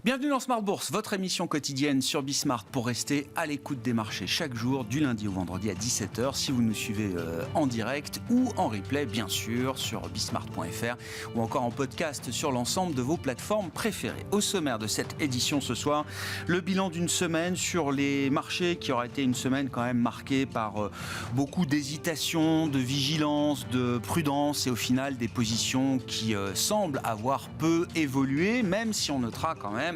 Bienvenue dans Smart Bourse, votre émission quotidienne sur Bismart pour rester à l'écoute des marchés chaque jour, du lundi au vendredi à 17h, si vous nous suivez en direct ou en replay, bien sûr, sur bismart.fr ou encore en podcast sur l'ensemble de vos plateformes préférées. Au sommaire de cette édition ce soir, le bilan d'une semaine sur les marchés qui aura été une semaine quand même marquée par beaucoup d'hésitation, de vigilance, de prudence et au final des positions qui semblent avoir peu évolué, même si on notera quand même,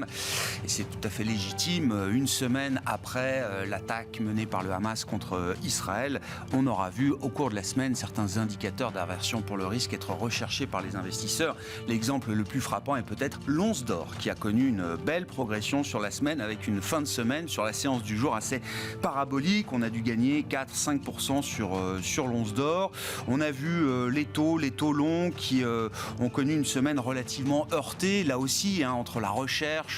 et c'est tout à fait légitime, une semaine après l'attaque menée par le Hamas contre Israël, on aura vu au cours de la semaine certains indicateurs d'aversion pour le risque être recherchés par les investisseurs. L'exemple le plus frappant est peut-être l'once d'or qui a connu une belle progression sur la semaine avec une fin de semaine sur la séance du jour assez parabolique. On a dû gagner 4-5% sur l'once d'or. On a vu les taux longs qui ont connu une semaine relativement heurtée, là aussi, entre la recherche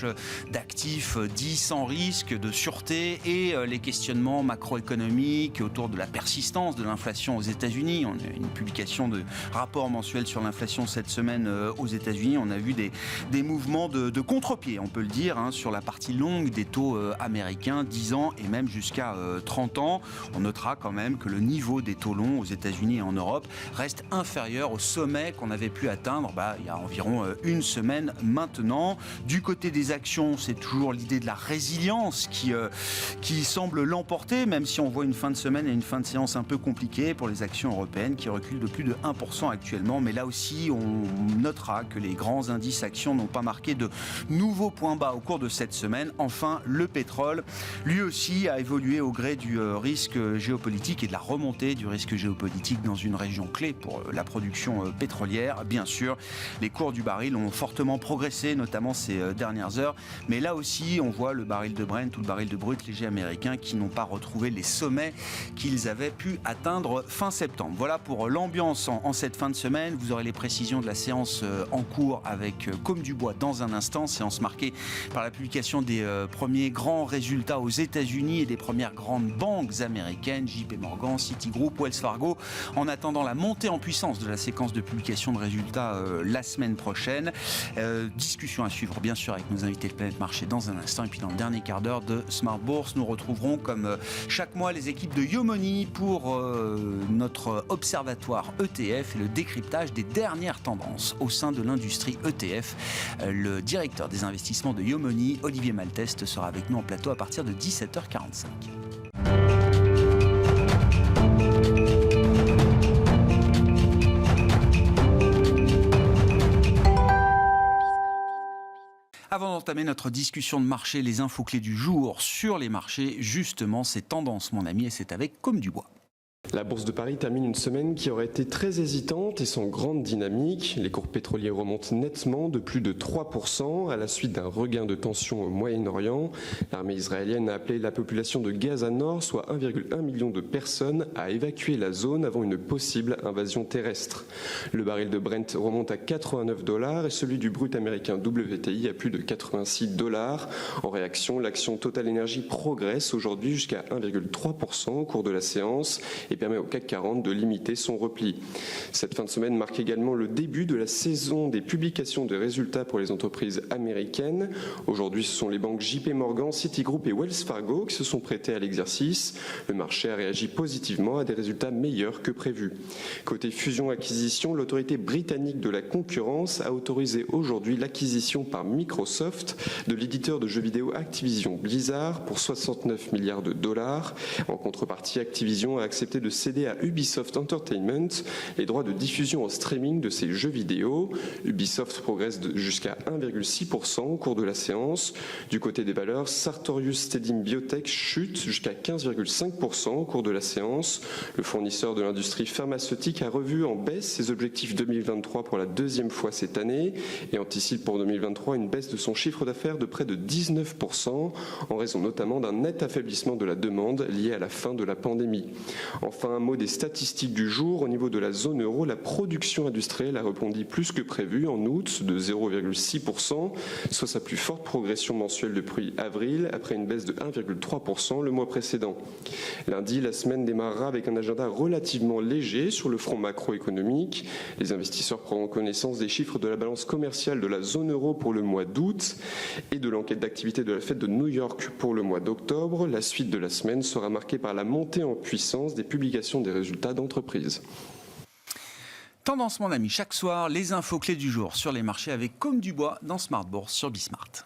d'actifs dits sans risque, de sûreté et les questionnements macroéconomiques autour de la persistance de l'inflation aux États-Unis. On a une publication de rapport mensuel sur l'inflation cette semaine aux États-Unis. On a vu des mouvements de contre-pied, on peut le dire, sur la partie longue des taux américains, 10 ans et même jusqu'à 30 ans. On notera quand même que le niveau des taux longs aux États-Unis et en Europe reste inférieur au sommet qu'on avait pu atteindre il y a environ une semaine maintenant. Du côté des actions, c'est toujours l'idée de la résilience qui semble l'emporter, même si on voit une fin de semaine et une fin de séance un peu compliquée pour les actions européennes qui reculent de plus de 1% actuellement. Mais là aussi, on notera que les grands indices actions n'ont pas marqué de nouveaux points bas au cours de cette semaine. Enfin, le pétrole, lui aussi, a évolué au gré du risque géopolitique et de la remontée du risque géopolitique dans une région clé pour la production pétrolière. Bien sûr, les cours du baril ont fortement progressé, notamment ces dernières heures. Mais là aussi, on voit le baril de Brent ou le baril de brut léger américain qui n'ont pas retrouvé les sommets qu'ils avaient pu atteindre fin septembre. Voilà pour l'ambiance en cette fin de semaine. Vous aurez les précisions de la séance en cours avec Comme du Bois dans un instant. Séance marquée par la publication des premiers grands résultats aux États-Unis et des premières grandes banques américaines, JP Morgan, Citigroup, Wells Fargo. En attendant la montée en puissance de la séquence de publication de résultats la semaine prochaine. Discussion à suivre bien sûr avec nos invités de Planète Marché dans un instant. Et puis dans le dernier quart d'heure de Smart Bourse, nous retrouverons comme chaque mois les équipes de Yomoni pour notre observatoire ETF et le décryptage des dernières tendances au sein de l'industrie ETF. Le directeur des investissements de Yomoni, Olivier Malteste, sera avec nous en plateau à partir de 17h45. Avant d'entamer notre discussion de marché, les infos clés du jour sur les marchés, justement, ces tendances, mon ami, et c'est avec Comme du Bois. La Bourse de Paris termine une semaine qui aurait été très hésitante et sans grande dynamique. Les cours pétroliers remontent nettement de plus de 3% à la suite d'un regain de tension au Moyen-Orient. L'armée israélienne a appelé la population de Gaza Nord, soit 1,1 million de personnes, à évacuer la zone avant une possible invasion terrestre. Le baril de Brent remonte à $89 et celui du brut américain WTI à plus de $86. En réaction, l'action Total Energy progresse aujourd'hui jusqu'à 1,3% au cours de la séance et permet au CAC 40 de limiter son repli. Cette fin de semaine marque également le début de la saison des publications de résultats pour les entreprises américaines. Aujourd'hui, ce sont les banques JP Morgan, Citigroup et Wells Fargo qui se sont prêtées à l'exercice. Le marché a réagi positivement à des résultats meilleurs que prévus. Côté fusion-acquisition, l'autorité britannique de la concurrence a autorisé aujourd'hui l'acquisition par Microsoft de l'éditeur de jeux vidéo Activision Blizzard pour $69 milliards. En contrepartie, Activision a accepté de céder à Ubisoft Entertainment les droits de diffusion en streaming de ses jeux vidéo. Ubisoft progresse jusqu'à 1,6% au cours de la séance. Du côté des valeurs, Sartorius Stedim Biotech chute jusqu'à 15,5% au cours de la séance. Le fournisseur de l'industrie pharmaceutique a revu en baisse ses objectifs 2023 pour la deuxième fois cette année et anticipe pour 2023 une baisse de son chiffre d'affaires de près de 19% en raison notamment d'un net affaiblissement de la demande lié à la fin de la pandémie. Enfin, Enfin, un mot des statistiques du jour. Au niveau de la zone euro, la production industrielle a rebondi plus que prévu en août de 0,6%, soit sa plus forte progression mensuelle depuis avril, après une baisse de 1,3% le mois précédent. Lundi, la semaine démarrera avec un agenda relativement léger sur le front macroéconomique. Les investisseurs prendront connaissance des chiffres de la balance commerciale de la zone euro pour le mois d'août et de l'enquête d'activité de la Fed de New York pour le mois d'octobre. La suite de la semaine sera marquée par la montée en puissance des publications des résultats d'entreprise. Tendance, mon ami, chaque soir, les infos clés du jour sur les marchés avec Comme du Bois dans Smart Bourse sur Bismart.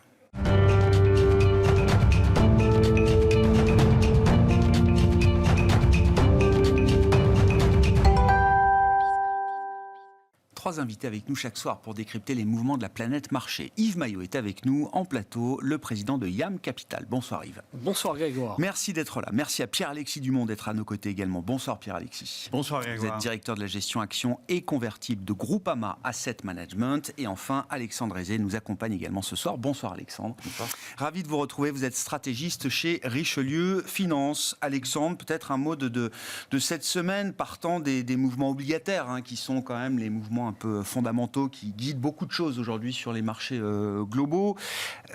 Trois invités avec nous chaque soir pour décrypter les mouvements de la planète marché. Yves Maillot est avec nous en plateau, le président de YAM Capital. Bonsoir Yves. Bonsoir Grégoire. Merci d'être là. Merci à Pierre-Alexis Dumont d'être à nos côtés également. Bonsoir Pierre-Alexis. Bonsoir Grégoire. Vous êtes directeur de la gestion actions et convertibles de Groupama Asset Management. Et enfin, Alexandre Aizé nous accompagne également ce soir. Bonsoir Alexandre. Bonsoir. Ravi de vous retrouver. Vous êtes stratégiste chez Richelieu Finance. Alexandre, peut-être un mot de cette semaine partant des mouvements obligataires, qui sont quand même les mouvements un peu fondamentaux qui guident beaucoup de choses aujourd'hui sur les marchés globaux.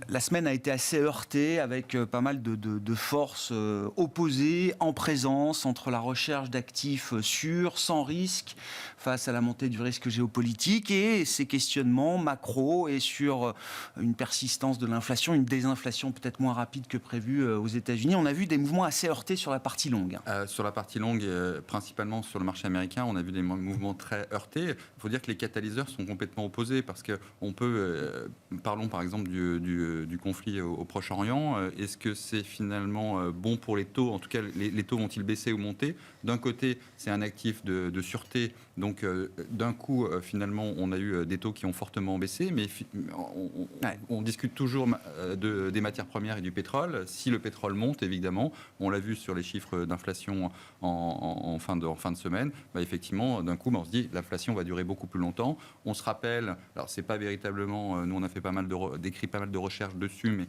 La semaine a été assez heurtée avec pas mal de forces opposées en présence entre la recherche d'actifs sûrs, sans risque, face à la montée du risque géopolitique et ces questionnements macro et sur une persistance de l'inflation, une désinflation peut-être moins rapide que prévu aux États-Unis. On a vu des mouvements assez heurtés sur la partie longue. Sur la partie longue, principalement sur le marché américain, on a vu des mouvements très heurtés. Il faut dire que les catalyseurs sont complètement opposés parce qu'on peut, parlons par exemple du conflit au Proche-Orient, est-ce que c'est finalement bon pour les taux? En tout cas, les taux vont-ils baisser ou monter? D'un côté, c'est un actif de sûreté, donc d'un coup, finalement, on a eu des taux qui ont fortement baissé, mais on discute toujours des matières premières et du pétrole. Si le pétrole monte, évidemment, on l'a vu sur les chiffres d'inflation en fin de semaine, effectivement, d'un coup, on se dit l'inflation va durer beaucoup plus longtemps. On se rappelle, alors c'est pas véritablement, nous on a fait décrit pas mal de recherches dessus, mais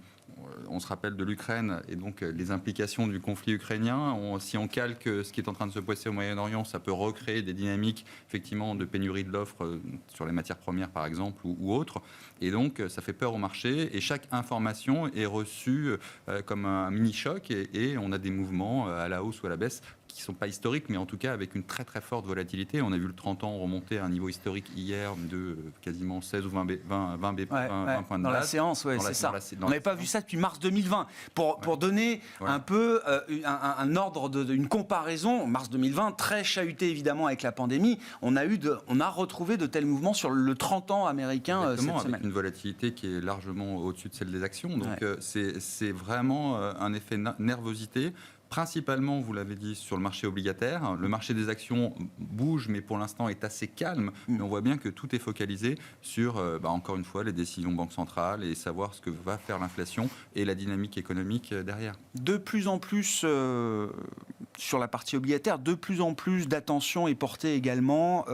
on se rappelle de l'Ukraine et donc les implications du conflit ukrainien. Si on calque ce qui est en train de se passer au Moyen-Orient, ça peut recréer des dynamiques effectivement de pénurie de l'offre sur les matières premières par exemple ou autres. Et donc ça fait peur au marché et chaque information est reçue comme un mini-choc et on a des mouvements à la hausse ou à la baisse qui ne sont pas historiques, mais en tout cas avec une très très forte volatilité. On a vu le 30 ans remonter à un niveau historique hier de quasiment 16 ou 20 points de base. Dans la séance, c'est ça. On n'avait pas vu ça depuis mars 2020. Pour donner un peu un ordre, une comparaison, mars 2020, très chahuté évidemment avec la pandémie, on a retrouvé de tels mouvements sur le 30 ans américain cette semaine. Avec une volatilité qui est largement au-dessus de celle des actions. Donc c'est vraiment un effet nervosité. Principalement, vous l'avez dit, sur le marché obligataire. Le marché des actions bouge, mais pour l'instant est assez calme. Mais on voit bien que tout est focalisé sur, encore une fois, les décisions banques centrales et savoir ce que va faire l'inflation et la dynamique économique derrière. De plus en plus, sur la partie obligataire, de plus en plus d'attention est portée également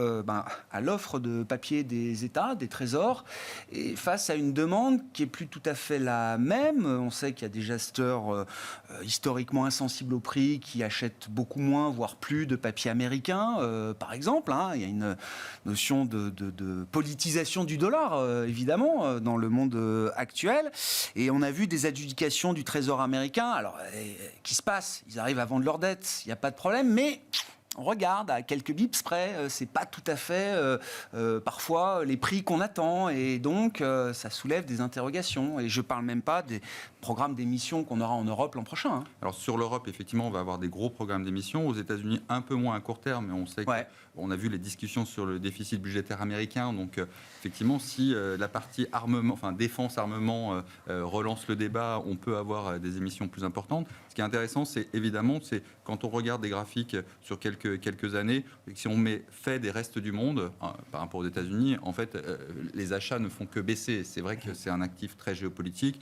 à l'offre de papier des États, des trésors, et face à une demande qui est plus tout à fait la même. On sait qu'il y a des gesteurs historiquement insensibles au prix qui achètent beaucoup moins, voire plus de papier américain, par exemple. Il y a une notion de politisation du dollar, évidemment, dans le monde actuel. Et on a vu des adjudications du Trésor américain, alors, qui se passent. Ils arrivent à vendre leurs dettes, il n'y a pas de problème, mais on regarde à quelques bips près, c'est pas tout à fait parfois les prix qu'on attend, et donc ça soulève des interrogations. Et je parle même pas des programmes d'émissions qu'on aura en Europe l'an prochain. Alors sur l'Europe, effectivement, on va avoir des gros programmes d'émissions. Aux États-Unis, un peu moins à court terme, mais on sait qu'on a vu les discussions sur le déficit budgétaire américain. Donc effectivement, si la partie défense-armement relance le débat, on peut avoir des émissions plus importantes. Ce qui est intéressant, c'est quand on regarde des graphiques sur quelques années, si on met fait des restes du monde par rapport aux États-Unis, en fait, les achats ne font que baisser. C'est vrai que c'est un actif très géopolitique.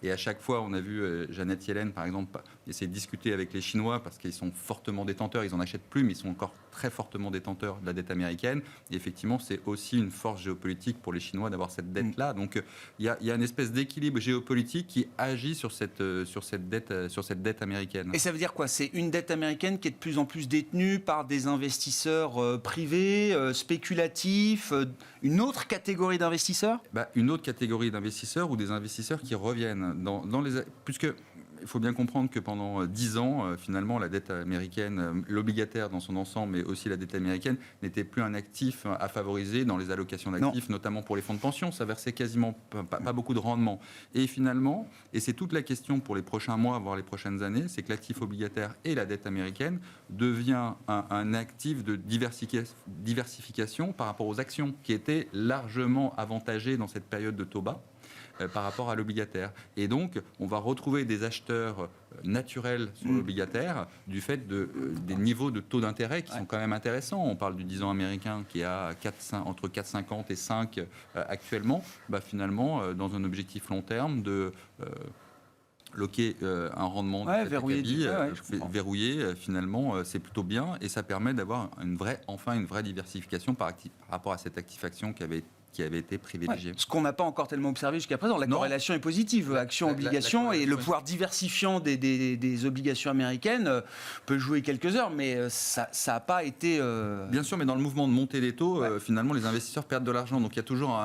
Et à chaque fois, on a vu Janet Yellen, par exemple, essayer de discuter avec les Chinois parce qu'ils sont fortement détenteurs. Ils n'en achètent plus, mais ils sont encore très fortement détenteurs de la dette américaine. Et effectivement, c'est aussi une force géopolitique pour les Chinois d'avoir cette dette-là. Donc, il y a une espèce d'équilibre géopolitique qui agit sur cette dette américaine. Et ça veut dire quoi? C'est une dette américaine qui est de plus en plus détenue détenus par des investisseurs privés, spéculatifs, une autre catégorie d'investisseurs ? Une autre catégorie d'investisseurs ou des investisseurs qui reviennent puisque il faut bien comprendre que pendant 10 ans, finalement, la dette américaine, l'obligataire dans son ensemble, mais aussi la dette américaine, n'était plus un actif à favoriser dans les allocations d'actifs, notamment pour les fonds de pension. Ça versait quasiment pas beaucoup de rendement. Et finalement, et c'est toute la question pour les prochains mois, voire les prochaines années, c'est que l'actif obligataire et la dette américaine devient un actif de diversification par rapport aux actions, qui étaient largement avantagées dans cette période de taux bas par rapport à l'obligataire. Et donc, on va retrouver des acheteurs naturels sur l'obligataire du fait des niveaux de taux d'intérêt qui sont quand même intéressants. On parle du 10 ans américain qui est à entre 4,50 et 5 actuellement. Finalement, dans un objectif long terme de loquer un rendement verrouillé, finalement, c'est plutôt bien et ça permet d'avoir une vraie diversification par rapport à cette actif-action qui avait été privilégié. Ce qu'on n'a pas encore tellement observé jusqu'à présent. La corrélation est positive, action-obligation, et le pouvoir diversifiant des obligations américaines peut jouer quelques heures, mais ça n'a pas été... Bien sûr, mais dans le mouvement de montée des taux, finalement, les investisseurs perdent de l'argent. Donc il y a toujours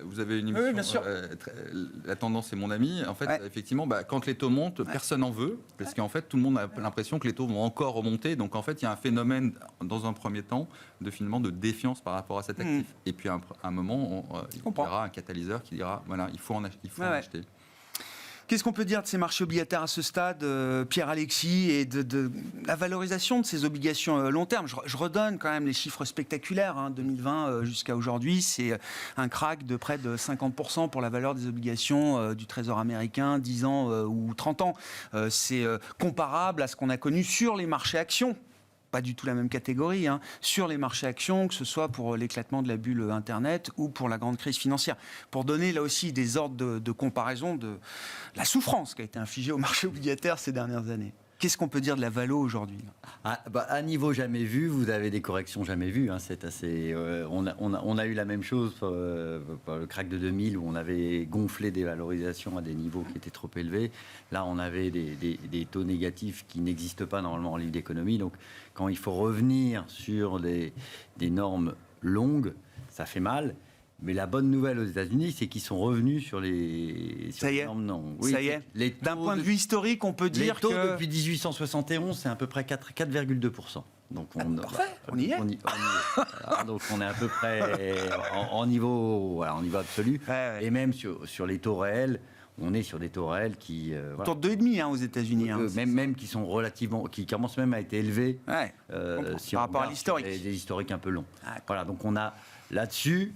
vous avez une émission, bien sûr. La tendance est mon ami. En fait, effectivement, quand les taux montent, personne n'en veut, parce qu'en fait, tout le monde a l'impression que les taux vont encore remonter. Donc en fait, il y a un phénomène, dans un premier temps, de défiance par rapport à cet actif. Et puis à un moment, il y aura un catalyseur qui dira voilà, il faut en acheter. Qu'est-ce qu'on peut dire de ces marchés obligataires à ce stade, Pierre-Alexis, et de la valorisation de ces obligations long terme ? Je redonne quand même les chiffres spectaculaires. 2020 jusqu'à aujourd'hui, c'est un crack de près de 50% pour la valeur des obligations du Trésor américain, 10 ans ou 30 ans. C'est comparable à ce qu'on a connu sur les marchés actions. Pas du tout la même catégorie, sur les marchés actions, que ce soit pour l'éclatement de la bulle Internet ou pour la grande crise financière. Pour donner là aussi des ordres de comparaison de la souffrance qui a été infligée au marché obligataire ces dernières années. Qu'est-ce qu'on peut dire de la valo aujourd'hui ? À niveau jamais vu, vous avez des corrections jamais vues. C'est assez. On a eu la même chose pour le crack de 2000 où on avait gonflé des valorisations à des niveaux qui étaient trop élevés. Là, on avait des taux négatifs qui n'existent pas normalement en livre d'économie. Donc, quand il faut revenir sur des normes longues, ça fait mal. Mais la bonne nouvelle aux États-Unis, c'est qu'ils sont revenus sur les normes non. Oui, ça y est. D'un point de vue historique, on peut dire que... Les taux depuis 1871, c'est à peu près 4,2%. Donc parfait, on y est. Donc on est à peu près en niveau absolu. Et même sur les taux réels, on est sur des taux réels qui... Autour de 2,5 aux États-Unis. Même qui sont relativement... qui commencent même à être élevés. Si par rapport à l'historique. Des historiques un peu longs. Voilà, donc on a là-dessus...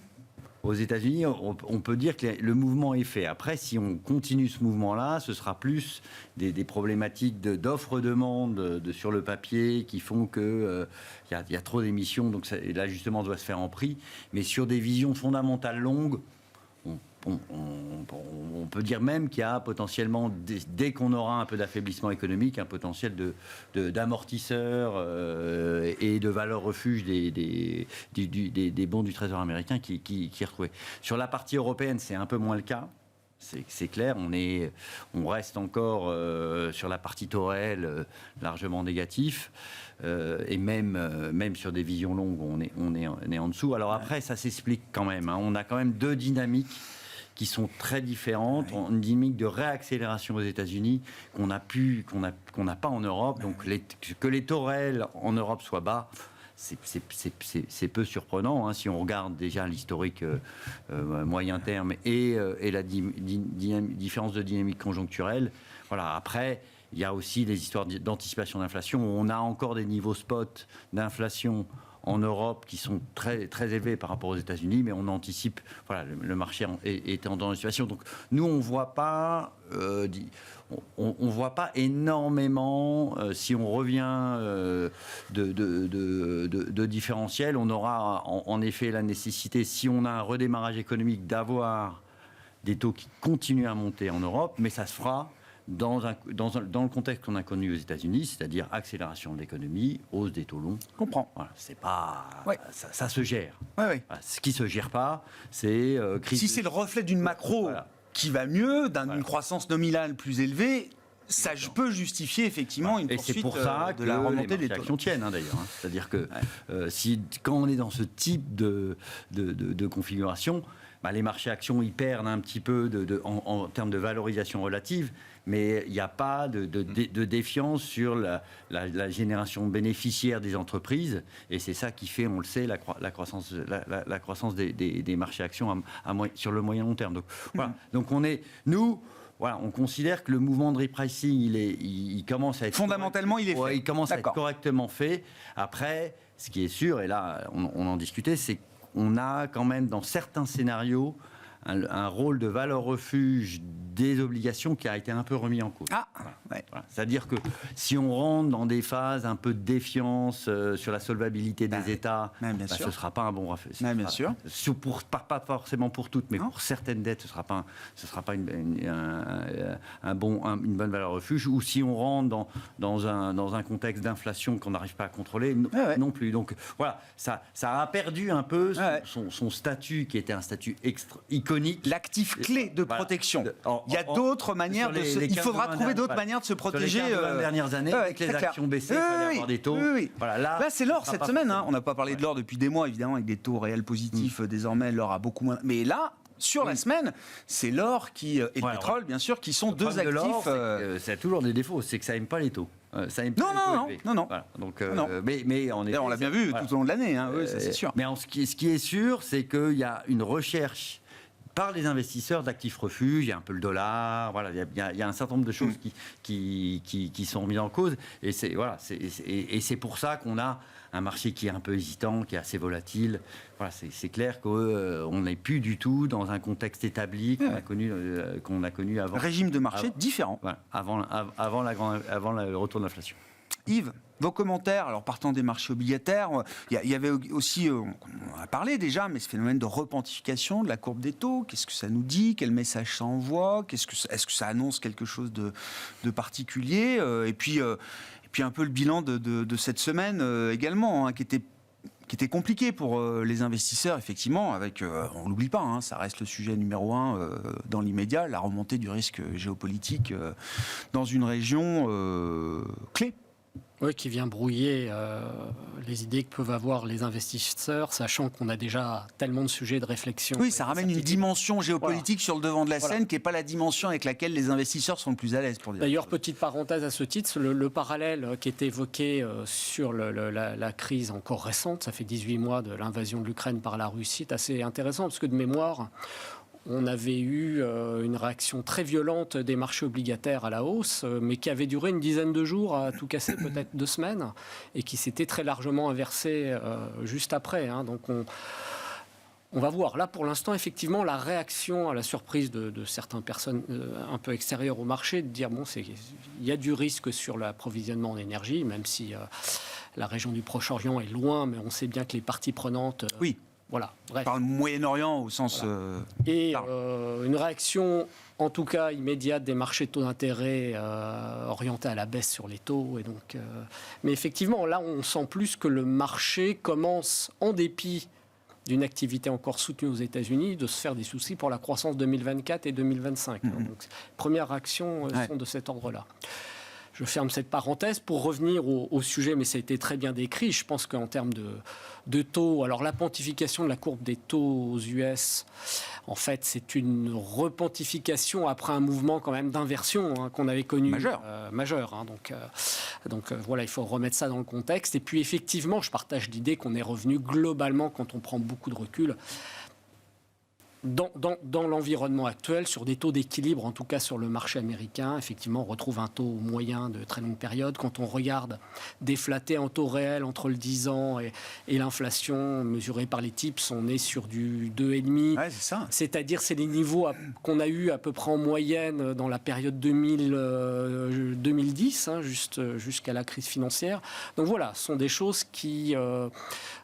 Aux États-Unis, on peut dire que le mouvement est fait. Après, si on continue ce mouvement-là, ce sera plus des problématiques d'offre-demande sur le papier qui font qu'il y a trop d'émissions, donc l'ajustement doit se faire en prix. Mais sur des visions fondamentales longues, on peut dire même qu'il y a potentiellement, dès qu'on aura un peu d'affaiblissement économique, un potentiel d'amortisseur et de valeur refuge des bons du Trésor américain qui est retrouvé. Sur la partie européenne, c'est un peu moins le cas. C'est clair, on reste encore sur la partie taux réel largement négatif. Et même sur des visions longues, on est en dessous. Alors après, ça s'explique quand même. On a quand même deux dynamiques qui sont très différentes. Une dynamique de réaccélération aux États-Unis qu'on n'a pas en Europe. Donc que les taux réels en Europe soient bas, c'est peu surprenant si on regarde déjà l'historique moyen terme et la différence de dynamique conjoncturelle. Voilà. Après, il y a aussi des histoires d'anticipation d'inflation. On a encore des niveaux spot d'inflation en Europe qui sont très, très élevés par rapport aux États-Unis, mais on anticipe, voilà, le marché est dans une situation. Donc nous, on voit pas énormément, si on revient de différentiel, on aura en effet la nécessité, si on a un redémarrage économique, d'avoir des taux qui continuent à monter en Europe, mais ça se fera dans le contexte qu'on a connu aux États-Unis, c'est-à-dire accélération de l'économie, hausse des taux longs. Je comprends. Voilà, c'est pas, ça se gère. Ouais. Voilà, ce qui se gère pas, c'est crise. Si c'est le reflet d'une macro qui va mieux, d'une croissance nominale plus élevée, Ça peut justifier effectivement une et poursuite c'est pour ça de la remontée des marchés taux. actions tiennent d'ailleurs. C'est-à-dire que quand on est dans ce type de configuration, les marchés actions ils perdent un petit peu en termes de valorisation relative, mais il n'y a pas de défiance sur la génération bénéficiaire des entreprises, et c'est ça qui fait, on le sait, la croissance des marchés actions sur le moyen long terme. Donc, voilà. Donc on considère que le mouvement de repricing, il commence à être... Fondamentalement, il est fait. Il commence à être D'accord. correctement fait. Après, ce qui est sûr, et là, on en discutait, c'est qu'on a quand même, dans certains scénarios, un rôle de valeur refuge des obligations qui a été un peu remis en cause. Ouais. Voilà. C'est-à-dire que si on rentre dans des phases un peu de défiance sur la solvabilité des États, ce ne sera pas un bon refuge. Bien sûr. Pas forcément pour toutes, mais pour certaines dettes, ce ne sera pas une bonne valeur refuge. Ou si on rentre dans un contexte d'inflation qu'on n'arrive pas à contrôler, non plus. Donc voilà, ça a perdu un peu son statut qui était un statut iconique. L'actif clé de protection. Il y a d'autres manières il faudra trouver d'autres manières de se protéger. Sur les 15 dernières années, avec les actions baissées, il fallait avoir des taux. Voilà, là, c'est l'or cette semaine. On n'a pas parlé de l'or depuis des mois, évidemment, avec des taux réels positifs. Désormais, l'or a beaucoup moins. Mais là, sur la semaine, c'est l'or et le pétrole, bien sûr, qui sont deux actifs. Ça a toujours des défauts, c'est que ça n'aime pas les taux. Non. Voilà. Donc, non. Mais en effet, on l'a bien vu tout au long de l'année, ça c'est sûr. Mais ce qui est sûr, c'est qu'il y a une recherche par les investisseurs d'actifs refuges, il y a un peu le dollar, voilà, il y a un certain nombre de choses qui sont remises en cause, et c'est pour ça qu'on a un marché qui est un peu hésitant, qui est assez volatile. Voilà, c'est clair qu'on n'est plus du tout dans un contexte établi qu'on a connu avant. Régime de marché différent. Voilà, avant le retour de l'inflation. Yves, vos commentaires, alors partant des marchés obligataires, il y avait aussi, on a parlé déjà, mais ce phénomène de repontification de la courbe des taux, qu'est-ce que ça nous dit? Quel message ça envoie? Est-ce que ça annonce quelque chose de particulier? Et puis un peu le bilan de cette semaine également, qui était compliqué pour les investisseurs, effectivement, avec, on l'oublie pas, ça reste le sujet numéro 1 dans l'immédiat, la remontée du risque géopolitique dans une région clé. Oui, qui vient brouiller les idées que peuvent avoir les investisseurs, sachant qu'on a déjà tellement de sujets de réflexion. Oui, ça ramène une dimension géopolitique sur le devant de la scène qui n'est pas la dimension avec laquelle les investisseurs sont le plus à l'aise, pour dire. D'ailleurs, petite parenthèse à ce titre, le parallèle qui est évoqué sur la crise encore récente, ça fait 18 mois de l'invasion de l'Ukraine par la Russie, est assez intéressant, parce que de mémoire, on avait eu une réaction très violente des marchés obligataires à la hausse, mais qui avait duré une dizaine de jours, à tout casser peut-être 2 semaines, et qui s'était très largement inversée juste après. Donc on va voir. Là, pour l'instant, effectivement, la réaction à la surprise de certaines personnes un peu extérieures au marché, de dire, il y a du risque sur l'approvisionnement en énergie, même si la région du Proche-Orient est loin, mais on sait bien que les parties prenantes... Oui. Voilà, bref. Par le Moyen-Orient au sens... Et une réaction, en tout cas immédiate, des marchés de taux d'intérêt orientés à la baisse sur les taux. Et donc, mais effectivement, là, on sent plus que le marché commence, en dépit d'une activité encore soutenue aux États-Unis, de se faire des soucis pour la croissance 2024 et 2025. Donc, premières réactions sont de cet ordre-là. Je ferme cette parenthèse pour revenir au sujet, mais ça a été très bien décrit. Je pense qu'en termes de taux, alors la pontification de la courbe des taux aux US, en fait, c'est une repontification après un mouvement quand même d'inversion qu'on avait connu. Majeur. Donc voilà, il faut remettre ça dans le contexte. Et puis effectivement, je partage l'idée qu'on est revenu globalement, quand on prend beaucoup de recul, dans l'environnement actuel, sur des taux d'équilibre, en tout cas sur le marché américain, effectivement, on retrouve un taux moyen de très longue période. Quand on regarde déflaté en taux réel entre le 10 ans et l'inflation mesurée par les TIPS, on est sur du 2,5. Ouais, c'est ça. C'est-à-dire, c'est les niveaux qu'on a eu à peu près en moyenne dans la période 2010, jusqu'à la crise financière. Donc voilà, ce sont des choses qui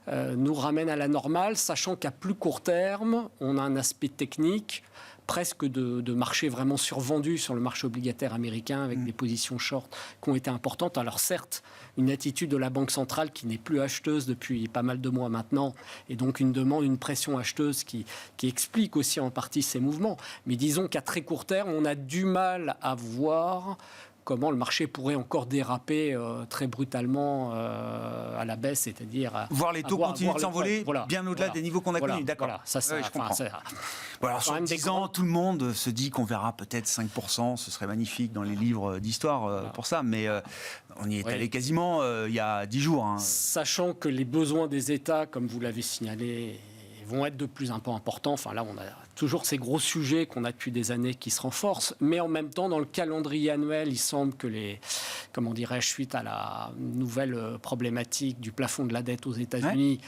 nous ramènent à la normale, sachant qu'à plus court terme, on a un aspect technique, presque de marché vraiment survendu sur le marché obligataire américain, avec des positions short qui ont été importantes. Alors certes, une attitude de la Banque centrale qui n'est plus acheteuse depuis pas mal de mois maintenant, et donc une demande, une pression acheteuse qui explique aussi en partie ces mouvements. Mais disons qu'à très court terme, on a du mal à voir comment le marché pourrait encore déraper très brutalement à la baisse, c'est-à-dire... Voir les taux continuer de s'envoler bien au-delà des niveaux qu'on a connus, d'accord. Voilà, je comprends. Bon, alors, sur 10 ans, tout le monde se dit qu'on verra peut-être 5%, ce serait magnifique dans les livres d'histoire pour ça, mais on y est allé quasiment il y a 10 jours. Hein. Sachant que les besoins des États, comme vous l'avez signalé, vont être de plus en plus importants. Enfin là, on a toujours ces gros sujets qu'on a depuis des années qui se renforcent, mais en même temps, dans le calendrier annuel, il semble que suite à la nouvelle problématique du plafond de la dette aux États-Unis,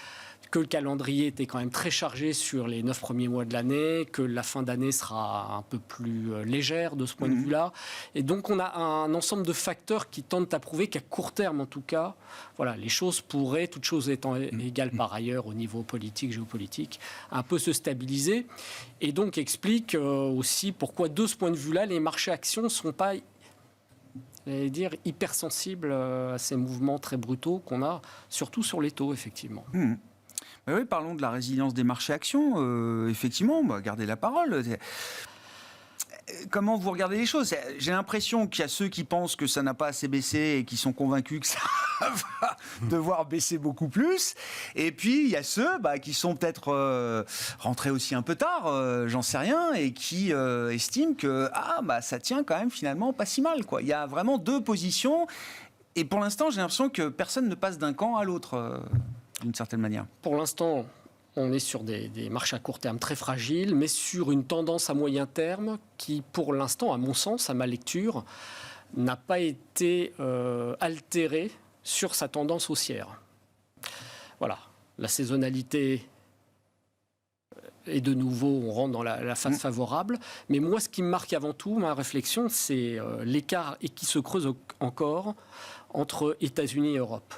que le calendrier était quand même très chargé sur les 9 premiers mois de l'année, que la fin d'année sera un peu plus légère de ce point de vue-là. Et donc, on a un ensemble de facteurs qui tentent à prouver qu'à court terme, en tout cas, voilà, les choses pourraient, toutes choses étant égales par ailleurs au niveau politique, géopolitique, un peu se stabiliser. Et donc, explique aussi pourquoi, de ce point de vue-là, les marchés actions ne sont pas hypersensibles à ces mouvements très brutaux qu'on a, surtout sur les taux, effectivement. Oui, parlons de la résilience des marchés actions. Effectivement, gardez la parole. Comment vous regardez les choses? J'ai l'impression qu'il y a ceux qui pensent que ça n'a pas assez baissé et qui sont convaincus que ça va devoir baisser beaucoup plus. Et puis, il y a ceux qui sont peut-être rentrés aussi un peu tard, j'en sais rien, et qui estiment que ça tient quand même finalement pas si mal, quoi. Il y a vraiment deux positions. Et pour l'instant, j'ai l'impression que personne ne passe d'un camp à l'autre. D'une certaine manière. Pour l'instant, on est sur des marchés à court terme très fragiles, mais sur une tendance à moyen terme qui, pour l'instant, à mon sens, à ma lecture, n'a pas été altérée sur sa tendance haussière. Voilà. La saisonnalité est de nouveau, on rentre dans la phase favorable. Mais moi, ce qui me marque avant tout, ma réflexion, c'est l'écart et qui se creuse encore entre États-Unis et Europe.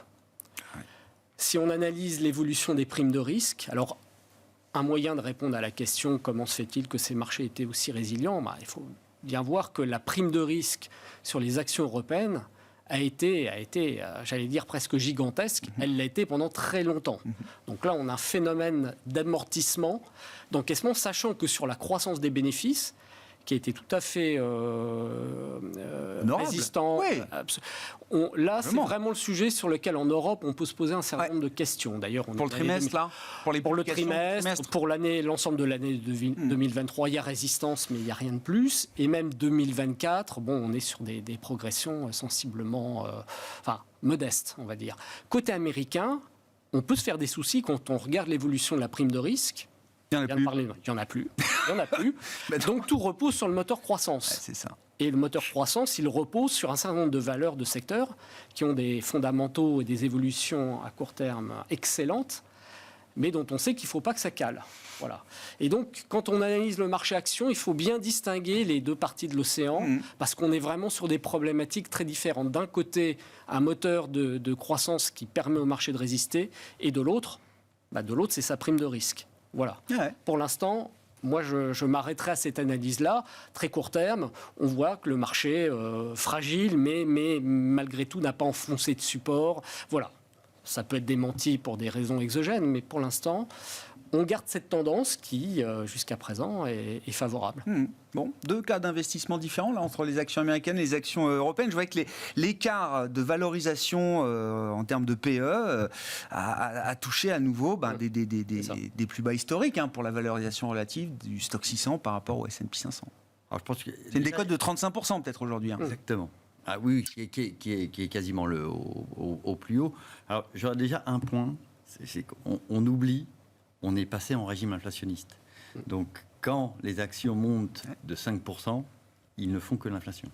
Si on analyse l'évolution des primes de risque, alors un moyen de répondre à la question comment se fait-il que ces marchés étaient aussi résilients, il faut bien voir que la prime de risque sur les actions européennes a été j'allais dire, presque gigantesque. Elle l'a été pendant très longtemps. Donc là, on a un phénomène d'amortissement, d'encaissement, sachant que sur la croissance des bénéfices, qui a été tout à fait résistant. Oui. Là, c'est vraiment le sujet sur lequel, en Europe, on peut se poser un certain nombre de questions. D'ailleurs, pour le trimestre, là, pour le trimestre, pour l'année, l'ensemble de l'année 2023, il y a résistance, mais il n'y a rien de plus. Et même 2024, on est sur des progressions sensiblement, modestes, on va dire. Côté américain, on peut se faire des soucis quand on regarde l'évolution de la prime de risque. Il n'y en a plus. Donc tout repose sur le moteur croissance. C'est ça. Et le moteur croissance, il repose sur un certain nombre de valeurs de secteurs qui ont des fondamentaux et des évolutions à court terme excellentes, mais dont on sait qu'il ne faut pas que ça cale. Voilà. Et donc, quand on analyse le marché action, il faut bien distinguer les deux parties de l'océan, parce qu'on est vraiment sur des problématiques très différentes. D'un côté, un moteur de croissance qui permet au marché de résister, et de l'autre, c'est sa prime de risque. Voilà. Ouais. Pour l'instant, moi, je m'arrêterai à cette analyse-là. Très court terme, on voit que le marché, fragile, mais malgré tout, n'a pas enfoncé de support. Voilà. Ça peut être démenti pour des raisons exogènes, mais pour l'instant, on garde cette tendance qui, jusqu'à présent, est favorable. Bon, deux cas d'investissement différents là, entre les actions américaines et les actions européennes. Je vois que l'écart de valorisation en termes de PE a touché à nouveau des plus bas historiques pour la valorisation relative du stock 600 par rapport au S&P 500. Alors, je pense que c'est une décote de 35% peut-être aujourd'hui. Exactement. Ah oui, qui est quasiment au plus haut. Alors, j'aurais déjà un point, c'est qu'on oublie, on est passé en régime inflationniste. Donc, quand les actions montent de 5%, ils ne font que l'inflation.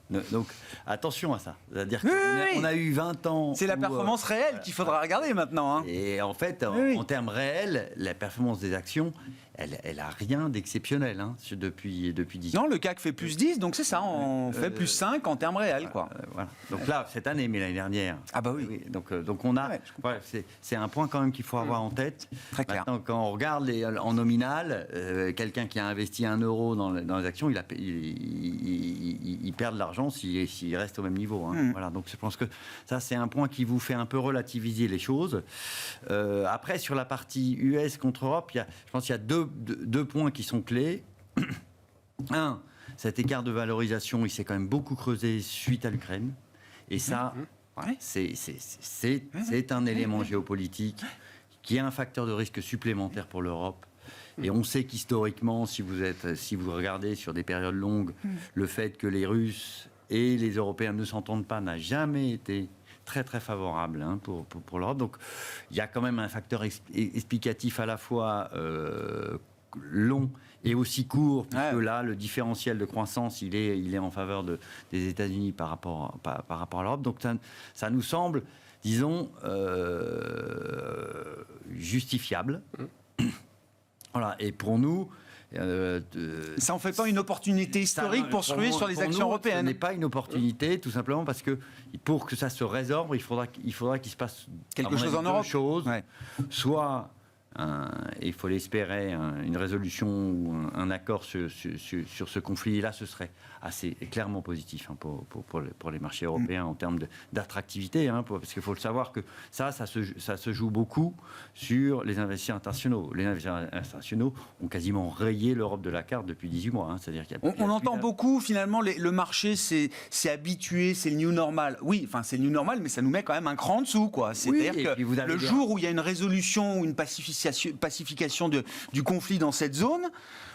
Ouais. Donc, attention à ça. C'est-à-dire qu'on a eu 20 ans... C'est la performance réelle qu'il faudra regarder maintenant. Et en fait, en termes réels, la performance des actions, elle n'a rien d'exceptionnel depuis 10 ans. Non, le CAC fait plus 10, donc c'est ça, on fait plus 5 en termes réels. Voilà. Donc là, cette année, mais l'année dernière. Ah bah oui. Donc on a... c'est un point quand même qu'il faut avoir en tête. Très clair. Maintenant, quand on regarde en nominal, quelqu'un qui a investi 1 euro dans les actions, il perd de l'argent s'il reste au même niveau. Voilà, donc je pense que ça, c'est un point qui vous fait un peu relativiser les choses. Après, sur la partie US contre Europe, je pense qu'il y a deux points qui sont clés. Un, cet écart de valorisation, il s'est quand même beaucoup creusé suite à l'Ukraine. Et ça, c'est un élément géopolitique qui est un facteur de risque supplémentaire pour l'Europe. Et on sait qu'historiquement, si vous regardez sur des périodes longues, le fait que les Russes et les Européens ne s'entendent pas n'a jamais été très très favorable pour l'Europe. Donc il y a quand même un facteur explicatif à la fois long et aussi court, puisque là, le différentiel de croissance, il est en faveur des États-Unis par rapport à l'Europe. Donc ça nous semble, disons, justifiable. Voilà. Et pour nous... ça en fait pas une opportunité historique pour se ruer sur les actions européennes. Ce n'est pas une opportunité, tout simplement parce que pour que ça se résorbe, il faudra qu'il se passe quelque chose en Europe. Soit il faut l'espérer, une résolution ou un accord sur ce conflit. Et là, ce serait assez clairement positif pour les marchés européens en termes d'attractivité. Parce qu'il faut le savoir que ça se joue beaucoup sur les investisseurs internationaux. Les investisseurs internationaux ont quasiment rayé l'Europe de la carte depuis 18 mois. C'est-à-dire on entend beaucoup, finalement, le marché s'est habitué, c'est le new normal. Oui, enfin, c'est le new normal, mais ça nous met quand même un cran en dessous, quoi. C'est-à-dire que le jour où il y a une résolution ou une pacification du conflit dans cette zone,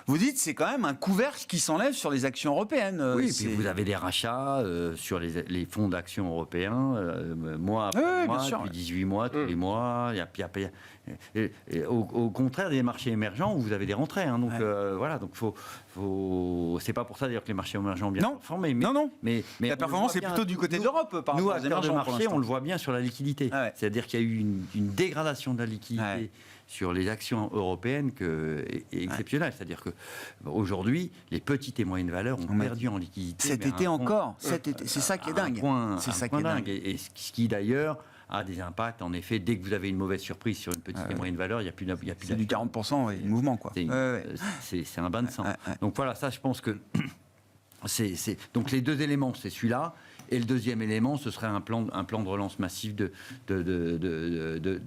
vous dites c'est quand même un couvercle qui s'enlève sur les actions européennes. Oui, et puis vous avez des rachats sur les fonds d'actions européens, mois après mois, depuis 18 mois, tous les mois. Au contraire des marchés émergents où vous avez des rentrées. Donc voilà, donc c'est pas pour ça d'ailleurs que les marchés émergents ont bien performé. Mais la performance est plutôt du côté de l'Europe. Nous, acteurs de marché, on le voit bien sur la liquidité. C'est-à-dire qu'il y a eu une dégradation de la liquidité sur les actions européennes exceptionnelle. C'est-à-dire qu'aujourd'hui, les petites et moyennes valeurs ont perdu en liquidité. Cet été encore. C'est ça qui est dingue. C'est ça qui est dingue. Et ce qui d'ailleurs a des impacts. En effet, dès que vous avez une mauvaise surprise sur une petite et moyenne valeur, il n'y a plus c'est du 40% de mouvement, quoi. C'est un bain de sang. Donc voilà, ça, je pense que donc les deux éléments, c'est celui-là. Et le deuxième élément, ce serait un plan de relance massif de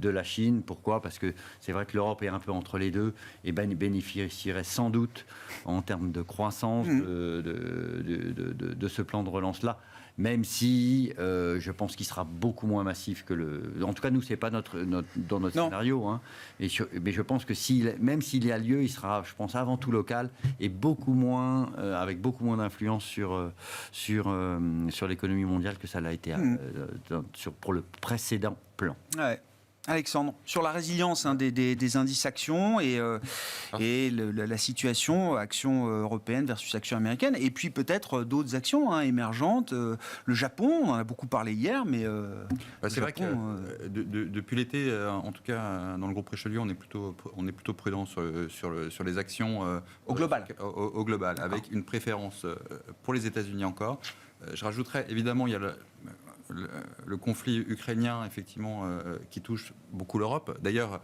la Chine. Pourquoi ? Parce que c'est vrai que l'Europe est un peu entre les deux et bénéficierait sans doute en termes de croissance de ce plan de relance-là. Même si je pense qu'il sera beaucoup moins massif que En tout cas, nous, c'est pas dans notre scénario. Mais je pense que même s'il y a lieu, il sera, je pense, avant tout local et beaucoup moins, avec beaucoup moins d'influence sur l'économie mondiale que ça l'a été pour le précédent plan. Alexandre, sur la résilience des indices actions et la situation action européenne versus action américaine, et puis peut-être d'autres actions émergentes. Le Japon, on en a beaucoup parlé hier, mais c'est vrai que depuis l'été, en tout cas dans le groupe Richelieu, on est plutôt prudent sur les actions au global. Au global, avec une préférence pour les États-Unis encore. Je rajouterais, évidemment, il y a le conflit ukrainien, effectivement, qui touche beaucoup l'Europe. D'ailleurs,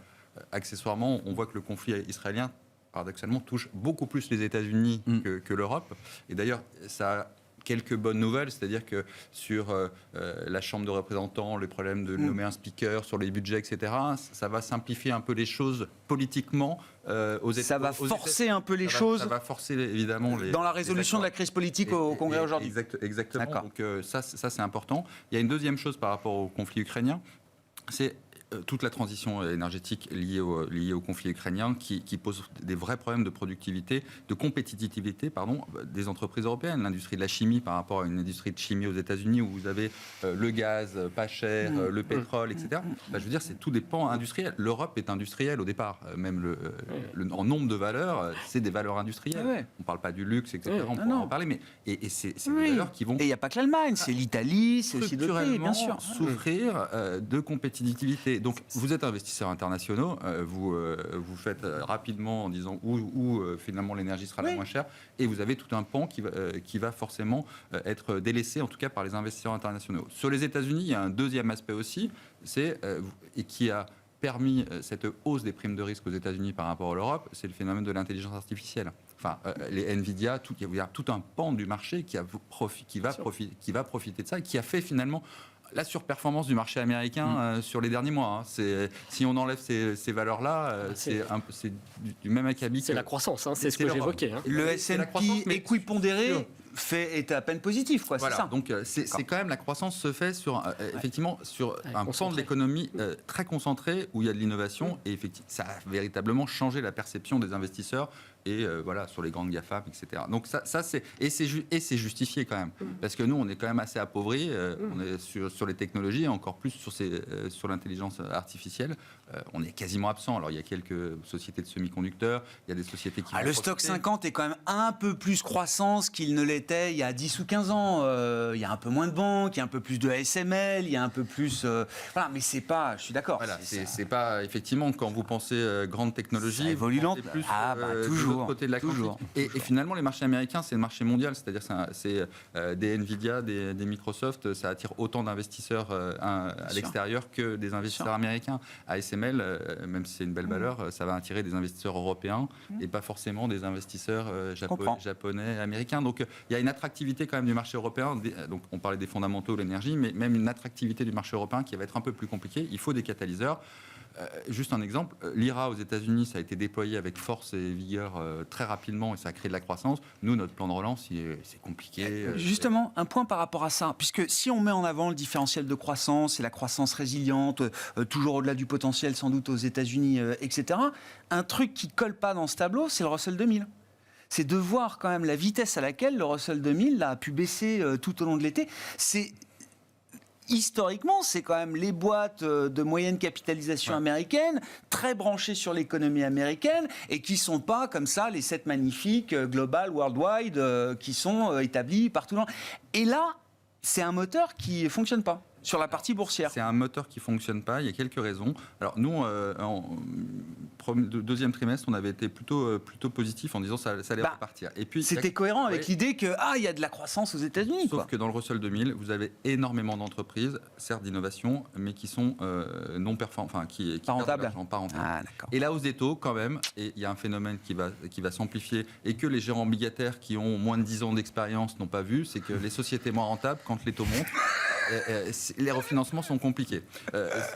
accessoirement, on voit que le conflit israélien, paradoxalement, touche beaucoup plus les États-Unis que l'Europe. Et d'ailleurs, ça a quelques bonnes nouvelles, c'est-à-dire que sur la Chambre de représentants, les problèmes de nommer un speaker, sur les budgets, etc., ça va simplifier un peu les choses politiquement aux États-Unis. Ça va forcer un peu les choses. Ça va forcer évidemment dans la résolution de la crise politique au Congrès aujourd'hui. Exactement. Donc ça c'est important. Il y a une deuxième chose par rapport au conflit ukrainien, c'est toute la transition énergétique liée au conflit ukrainien qui pose des vrais problèmes de productivité, de compétitivité des entreprises européennes. L'industrie de la chimie par rapport à une industrie de chimie aux États-Unis où vous avez le gaz pas cher, le pétrole, etc. Je veux dire, c'est tout des pans industriels. L'Europe est industrielle au départ. Même en nombre de valeurs, c'est des valeurs industrielles. On ne parle pas du luxe, etc. On pourra en parler, mais c'est des valeurs qui vont... Et il n'y a pas que l'Allemagne, c'est l'Italie, c'est aussi d'autres pays, bien sûr. Souffrir de compétitivité. Donc, vous êtes investisseurs internationaux, vous faites rapidement en disant où finalement l'énergie sera la moins chère, et vous avez tout un pan qui va forcément être délaissé, en tout cas par les investisseurs internationaux. Sur les États-Unis, il y a un deuxième aspect aussi, et qui a permis cette hausse des primes de risque aux États-Unis par rapport à l'Europe, c'est le phénomène de l'intelligence artificielle. Enfin, les Nvidia, il y a tout un pan du marché qui va profiter de ça, et qui a fait finalement la surperformance du marché américain sur les derniers mois. Si on enlève ces valeurs-là, c'est du même acabit. C'est la croissance, c'est ce que j'évoquais. Le S&P équipondéré est à peine positif, quoi. Voilà, c'est ça. donc c'est quand même la croissance se fait effectivement sur un pan de l'économie très concentré où il y a de l'innovation et effectivement ça a véritablement changé la perception des investisseurs et sur les grandes GAFAM, etc. Donc ça c'est justifié quand même parce que nous on est quand même assez appauvris, on est sur les technologies et encore plus sur l'intelligence artificielle, on est quasiment absent. Alors il y a quelques sociétés de semi-conducteurs, il y a des sociétés qui le stock 50 est quand même un peu plus croissance qu'il ne l'était il y a 10 ou 15 ans. Il y a un peu moins de banques, il y a un peu plus de ASML, il y a un peu plus... Voilà, mais c'est pas... Je suis d'accord. Voilà, c'est pas... Effectivement, quand vous pensez grande technologie... Ça évolue lentement. Plus toujours. de l'autre côté de l'Atlantique. Et finalement, les marchés américains, c'est le marché mondial. C'est-à-dire c'est des Nvidia, des Microsoft, ça attire autant d'investisseurs à l'extérieur que des investisseurs américains. ASML, même si c'est une belle valeur, ça va attirer des investisseurs européens et pas forcément des investisseurs japonais, américains. Donc, il y a une attractivité quand même du marché européen. Donc, on parlait des fondamentaux, l'énergie, mais même une attractivité du marché européen qui va être un peu plus compliquée. Il faut des catalyseurs. Juste un exemple, l'IRA aux États-Unis, ça a été déployé avec force et vigueur très rapidement et ça a créé de la croissance. Nous, notre plan de relance, c'est compliqué. Justement, un point par rapport à ça, puisque si on met en avant le différentiel de croissance et la croissance résiliente, toujours au-delà du potentiel sans doute aux États-Unis, etc., un truc qui ne colle pas dans ce tableau, c'est le Russell 2000. C'est de voir quand même la vitesse à laquelle le Russell 2000 a pu baisser tout au long de l'été. Historiquement, c'est quand même les boîtes de moyenne capitalisation américaine, très branchées sur l'économie américaine, et qui ne sont pas comme ça les 7 magnifiques global, worldwide, qui sont établis partout dans... Et là, c'est un moteur qui ne fonctionne pas. Sur la partie boursière. C'est un moteur qui ne fonctionne pas, il y a quelques raisons. Alors nous, deuxième trimestre, on avait été plutôt positif en disant ça allait repartir. Et puis c'était cohérent avec l'idée que il y a de la croissance aux États-Unis. Sauf que dans le Russell 2000, vous avez énormément d'entreprises, certes d'innovation, mais qui sont non performantes, enfin qui pas rentables. Pas rentables. Et la hausse des taux, quand même, et il y a un phénomène qui va s'amplifier et que les gérants obligataires qui ont moins de 10 ans d'expérience n'ont pas vu, c'est que les sociétés moins rentables, quand les taux montent, les refinancements sont compliqués.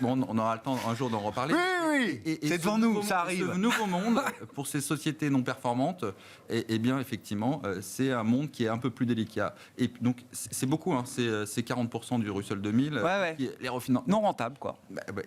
On aura le temps un jour d'en reparler. Oui. Et c'est devant nous, ça arrive. Ce nouveau monde, pour ces sociétés non performantes, eh bien, effectivement, c'est un monde qui est un peu plus délicat. Et donc, c'est beaucoup, c'est 40% du Russell 2000. Les refinancements non rentables, quoi.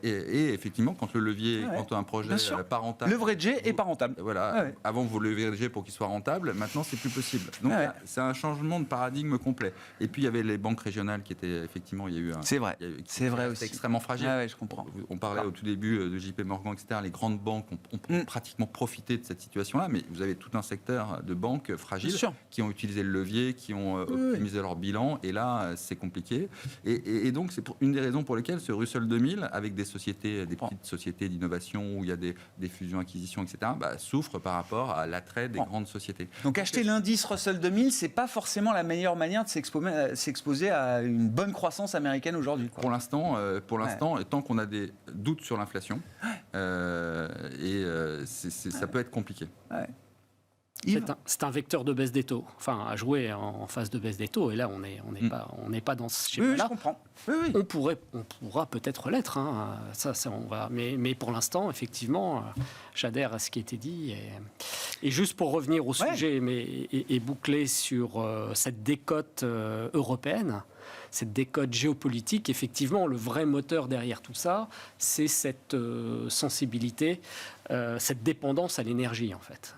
Et effectivement, quand le levier, quand un projet pas rentable... Leveragé et pas rentable. Voilà. Avant, vous le leveragez pour qu'il soit rentable. Maintenant, c'est plus possible. Donc, c'est un changement de paradigme complet. Et puis, il y avait les banques régionales qui étaient, effectivement, il y a eu un... C'est vrai. C'est vrai aussi. C'est extrêmement fragile. Je comprends. On parlait au tout début de JP Morgan, etc. Les grandes banques ont pratiquement profité de cette situation-là, mais vous avez tout un secteur de banques fragiles qui ont utilisé le levier, qui ont optimisé leur bilan, et là, c'est compliqué. Et donc, c'est une des raisons pour lesquelles ce Russell 2000, avec des sociétés, des petites sociétés d'innovation où il y a des fusions-acquisitions, etc., souffre par rapport à l'attrait des grandes sociétés. Donc, acheter l'indice Russell 2000, c'est pas forcément la meilleure manière de s'exposer à une bonne croissance américaine aujourd'hui. Pour l'instant, tant qu'on a des doutes sur l'inflation, ça peut être compliqué. C'est un vecteur de baisse des taux, enfin à jouer en phase de baisse des taux, et là on n'est pas dans ce schéma-là. Oui, je comprends. On pourra peut-être l'être, mais pour l'instant, effectivement, j'adhère à ce qui a été dit. Et juste pour revenir au sujet et boucler sur cette décote européenne, cette décote géopolitique, effectivement, le vrai moteur derrière tout ça, c'est cette sensibilité, cette dépendance à l'énergie, en fait,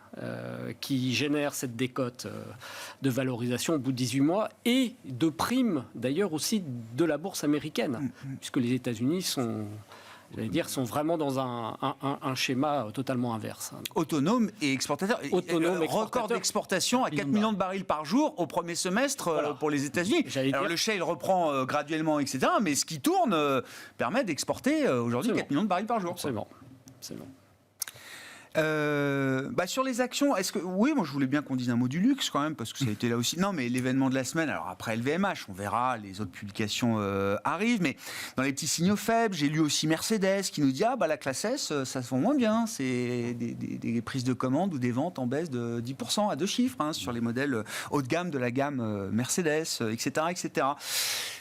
qui génère cette décote de valorisation au bout de 18 mois et de primes, d'ailleurs, aussi de la bourse américaine, puisque les États-Unis sont vraiment dans un schéma totalement inverse. Autonome et exportateur. Record d'exportation à 4 millions de barils par jour au premier semestre pour les États-Unis. Alors le shale reprend graduellement, etc. Mais ce qui tourne permet d'exporter aujourd'hui 4 millions de barils par jour. C'est bon. Sur les actions, oui, moi je voulais bien qu'on dise un mot du luxe quand même, parce que ça a été là aussi. Non, mais l'événement de la semaine, alors après LVMH, on verra, les autres publications arrivent, mais dans les petits signaux faibles, j'ai lu aussi Mercedes qui nous dit la classe S, ça se vend moins bien, c'est des prises de commandes ou des ventes en baisse de 10% à 2 chiffres sur les modèles haut de gamme de la gamme Mercedes, etc., etc.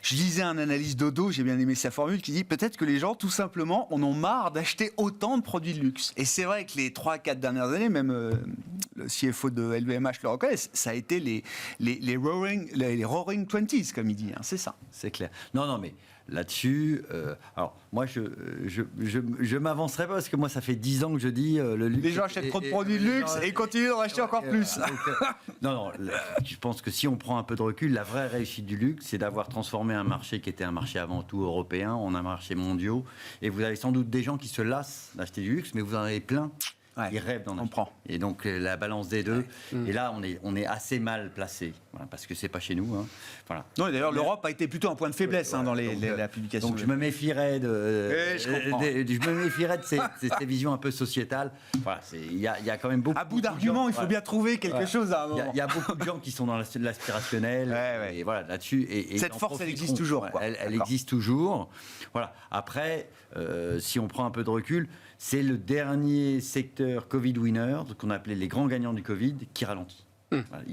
Je lisais un analyste Dodo, j'ai bien aimé sa formule, qui dit peut-être que les gens, tout simplement, en ont marre d'acheter autant de produits de luxe. Et c'est vrai que les 3-4 dernières années, même le CFO de LVMH le reconnaît, ça a été les roaring 20s, comme il dit, c'est ça. C'est clair. Non, mais là-dessus, alors moi je m'avancerai pas parce que moi ça fait 10 ans que je dis le luxe. Les gens achètent trop de produits de luxe et continuent d'en acheter encore plus. Non, je pense que si on prend un peu de recul, la vraie réussite du luxe, c'est d'avoir transformé un marché qui était un marché avant tout européen en un marché mondial. Et vous avez sans doute des gens qui se lassent d'acheter du luxe, mais vous en avez plein. Ils rêvent d'en acheter. Et donc la balance des deux. Et là, on est assez mal placé, parce que c'est pas chez nous. Voilà. Non, et d'ailleurs, l'Europe a été plutôt un point de faiblesse dans la publication. Donc je me méfierais de ces visions un peu sociétales. Voilà, il y a quand même beaucoup. À bout d'arguments, il faut bien trouver quelque chose à un moment. Il y a beaucoup de gens qui sont dans l'aspirationnel. Et voilà, là-dessus. Et cette force, elle existe toujours. Elle existe toujours. Voilà. Après, si on prend un peu de recul, c'est le dernier secteur Covid winner, qu'on appelait les grands gagnants du Covid, qui ralentit. Voilà,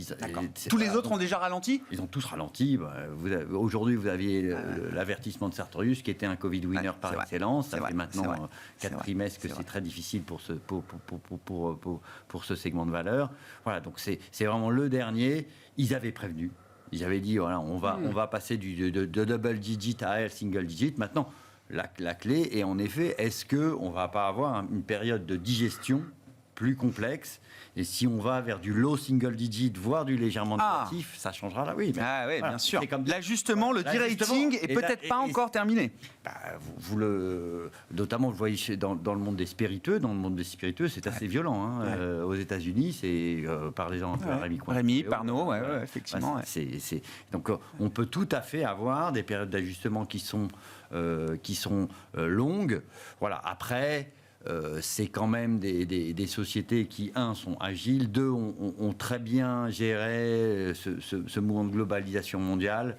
tous les autres ont déjà ralenti ? Ils ont tous ralenti. Aujourd'hui, vous aviez l'avertissement de Sartorius, qui était un Covid winner par excellence. Ça fait maintenant 4 trimestres que c'est très difficile pour ce segment de valeur. Voilà, donc c'est vraiment le dernier. Ils avaient prévenu. Ils avaient dit, voilà, on va passer de double digit à single digit. Maintenant, la clé est en effet, est-ce qu'on ne va pas avoir une période de digestion plus complexe ? Et si on va vers du low single digit, voire du légèrement négatif, ça changera là, oui. Mais bien sûr. L'ajustement, le de-rating est peut-être pas encore terminé. Notamment, vous voyez dans le monde des spiritueux. Dans le monde des spiritueux, c'est assez violent. Aux États-Unis, c'est parlez-en un peu à Rémi. Rémi, Parnot, effectivement. Donc, on peut tout à fait avoir des périodes d'ajustement qui sont longues. Voilà. Après. C'est quand même des sociétés qui, sont agiles, ont très bien géré ce mouvement de globalisation mondiale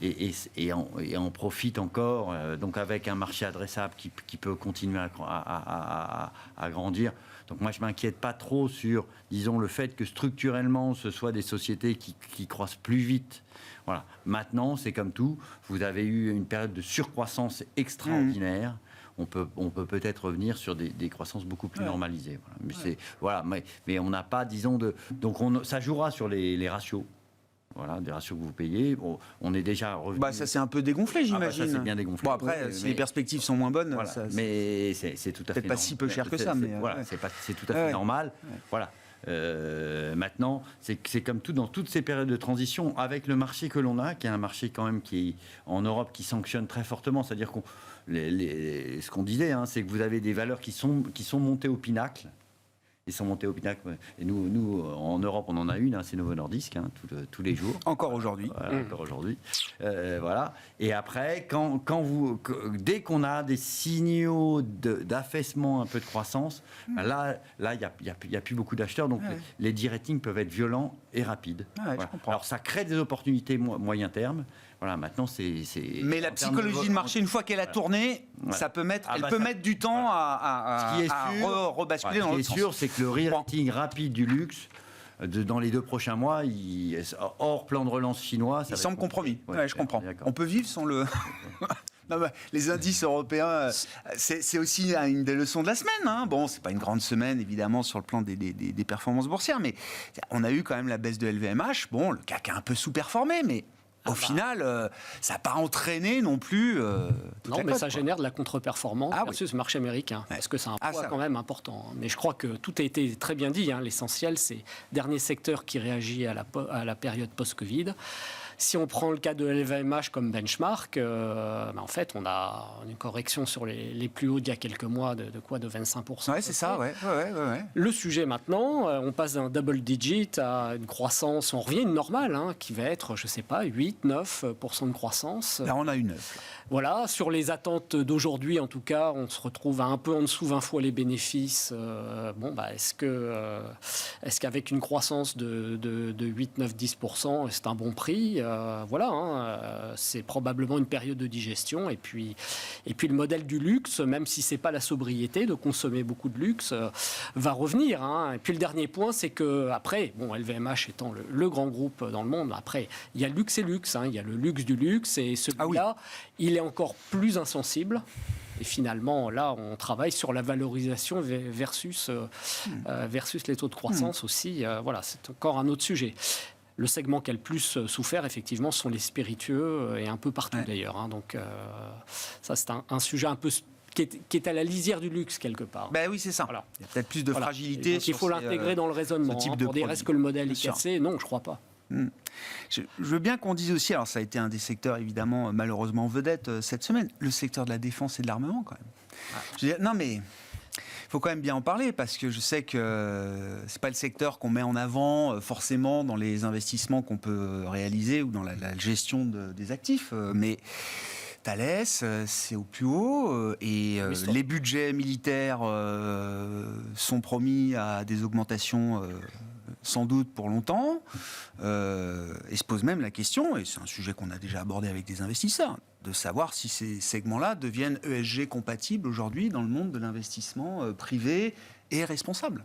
et en profitent encore, donc avec un marché adressable qui peut continuer à grandir. Donc moi, je ne m'inquiète pas trop sur, disons, le fait que structurellement, ce soit des sociétés qui croissent plus vite. Voilà. Maintenant, c'est comme tout, vous avez eu une période de surcroissance extraordinaire. On peut peut-être revenir sur des croissances beaucoup plus normalisées. Mais on n'a pas, disons, donc ça jouera sur les ratios. Voilà, des ratios que vous payez. On est déjà revenu. Ça c'est un peu dégonflé, j'imagine. Ça c'est bien dégonflé. Bon après, si les perspectives sont moins bonnes, mais c'est tout à fait. Peut-être pas si peu cher que ça, mais c'est tout à fait normal. Voilà. Maintenant, c'est comme tout dans toutes ces périodes de transition, avec le marché que l'on a, qui est un marché quand même qui en Europe qui sanctionne très fortement, c'est-à-dire ce qu'on disait, c'est que vous avez des valeurs qui sont montées au pinacle. Ils sont montés au pinacle. Et nous en Europe, on en a une, c'est Novo Nordisk, tous les jours. Encore aujourd'hui. Voilà, encore aujourd'hui. Voilà. Et après, dès qu'on a des signaux d'affaissement, un peu de croissance, là, il n'y a plus beaucoup d'acheteurs. Donc, les de-ratings peuvent être violents et rapides. Voilà. Alors, ça crée des opportunités moyen terme. Voilà, maintenant, Mais la psychologie de marché, une fois qu'elle a tourné, ça peut mettre, peut mettre du temps à rebasculer dans l'autre sens. Ce qui est sûr, c'est que le re-rating rapide du luxe, dans les 2 prochains mois, hors plan de relance chinois... Il semble compromis. Je comprends. On peut vivre sans le... Non, les indices européens, c'est aussi une des leçons de la semaine. Bon, c'est pas une grande semaine, évidemment, sur le plan des performances boursières, mais on a eu quand même la baisse de LVMH. Bon, le CAC a un peu sous-performé, mais... Au final, ça n'a pas entraîné non plus. Non, mais ça génère de la contre-performance versus ce marché américain. Parce que c'est un poids quand même important. Mais je crois que tout a été très bien dit. L'essentiel, c'est le dernier secteur qui réagit à la période post-Covid. Si on prend le cas de LVMH comme benchmark, en fait, on a une correction sur les plus hauts d'il y a quelques mois de 25%. Ouais, c'est ça, ouais. Le sujet maintenant, on passe d'un double digit à une croissance, on revient à une normale, qui va être, je ne sais pas, 8-9% de croissance. Là, on a une 9. Voilà, sur les attentes d'aujourd'hui, en tout cas, on se retrouve à un peu en dessous 20 fois les bénéfices. Est-ce qu'avec une croissance de 8, 9, 10%, c'est un bon prix? C'est probablement une période de digestion. Et puis le modèle du luxe, même si c'est pas la sobriété de consommer beaucoup de luxe, va revenir. Et puis le dernier point, c'est que après, LVMH étant le grand groupe dans le monde, après il y a luxe et luxe. Il y a le luxe du luxe et celui-là, il est encore plus insensible. Et finalement, là, on travaille sur la valorisation versus les taux de croissance aussi. C'est encore un autre sujet. Le segment qui a le plus souffert, effectivement, sont les spiritueux et un peu partout d'ailleurs. Donc, ça, c'est un sujet un peu qui est à la lisière du luxe quelque part. Ben oui, c'est ça. Voilà. Il y a peut-être plus de fragilité. Donc, il faut l'intégrer dans le raisonnement. Pour dire est-ce que le modèle est cassé? Non, je ne crois pas. Je veux bien qu'on dise aussi, alors ça a été un des secteurs évidemment malheureusement vedette cette semaine, le secteur de la défense et de l'armement quand même. Je veux dire, non mais il faut quand même bien en parler parce que je sais que c'est pas le secteur qu'on met en avant forcément dans les investissements qu'on peut réaliser ou dans la gestion des actifs, mais Thales, c'est au plus haut et les budgets militaires sont promis à des augmentations sans doute pour longtemps, et se pose même la question, et c'est un sujet qu'on a déjà abordé avec des investisseurs, de savoir si ces segments-là deviennent ESG compatibles aujourd'hui dans le monde de l'investissement privé et responsable.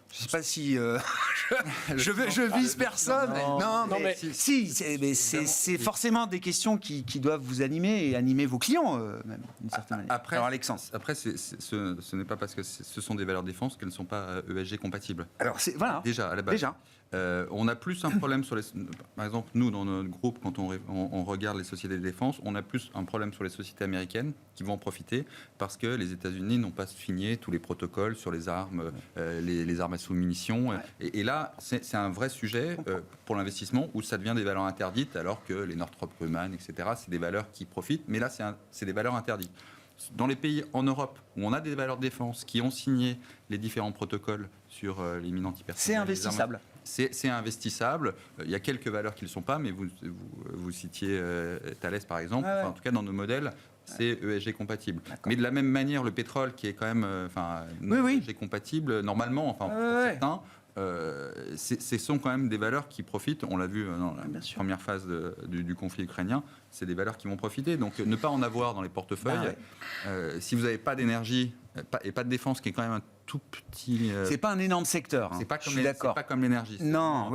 Je ne sais pas si je vise personne. Non, mais c'est forcément des questions qui doivent vous animer et animer vos clients, même, d'une certaine manière. Après, alors, Alexandre. Après, ce n'est pas parce que ce sont des valeurs défense qu'elles ne sont pas ESG compatibles. Alors, voilà. Déjà, à la base. Déjà. On a plus un problème sur les... Par exemple, nous, dans notre groupe, quand on regarde les sociétés de défense, on a plus un problème sur les sociétés américaines qui vont en profiter parce que les États-Unis n'ont pas signé tous les protocoles sur les armes, les armes à sous-munitions. Ouais. Et là, c'est un vrai sujet pour l'investissement où ça devient des valeurs interdites alors que les Northrop Grumman, etc., c'est des valeurs qui profitent. Mais là, c'est des valeurs interdites. Dans les pays en Europe où on a des valeurs de défense qui ont signé les différents protocoles sur les mines antipersonnelles... C'est investissable. C'est investissable. Il y a quelques valeurs qui ne le sont pas, mais vous citiez Thales par exemple. En tout cas, dans nos modèles, c'est ESG compatible. Mais de la même manière, le pétrole, qui est quand même ESG compatible, normalement, pour certains, ce sont quand même des valeurs qui profitent. On l'a vu dans la première phase du conflit ukrainien. C'est des valeurs qui vont profiter. Donc, ne pas en avoir dans les portefeuilles. Si vous n'avez pas d'énergie et pas de défense, qui est quand même un tout petit... C'est pas un énorme secteur. C'est pas comme l'énergie. Non,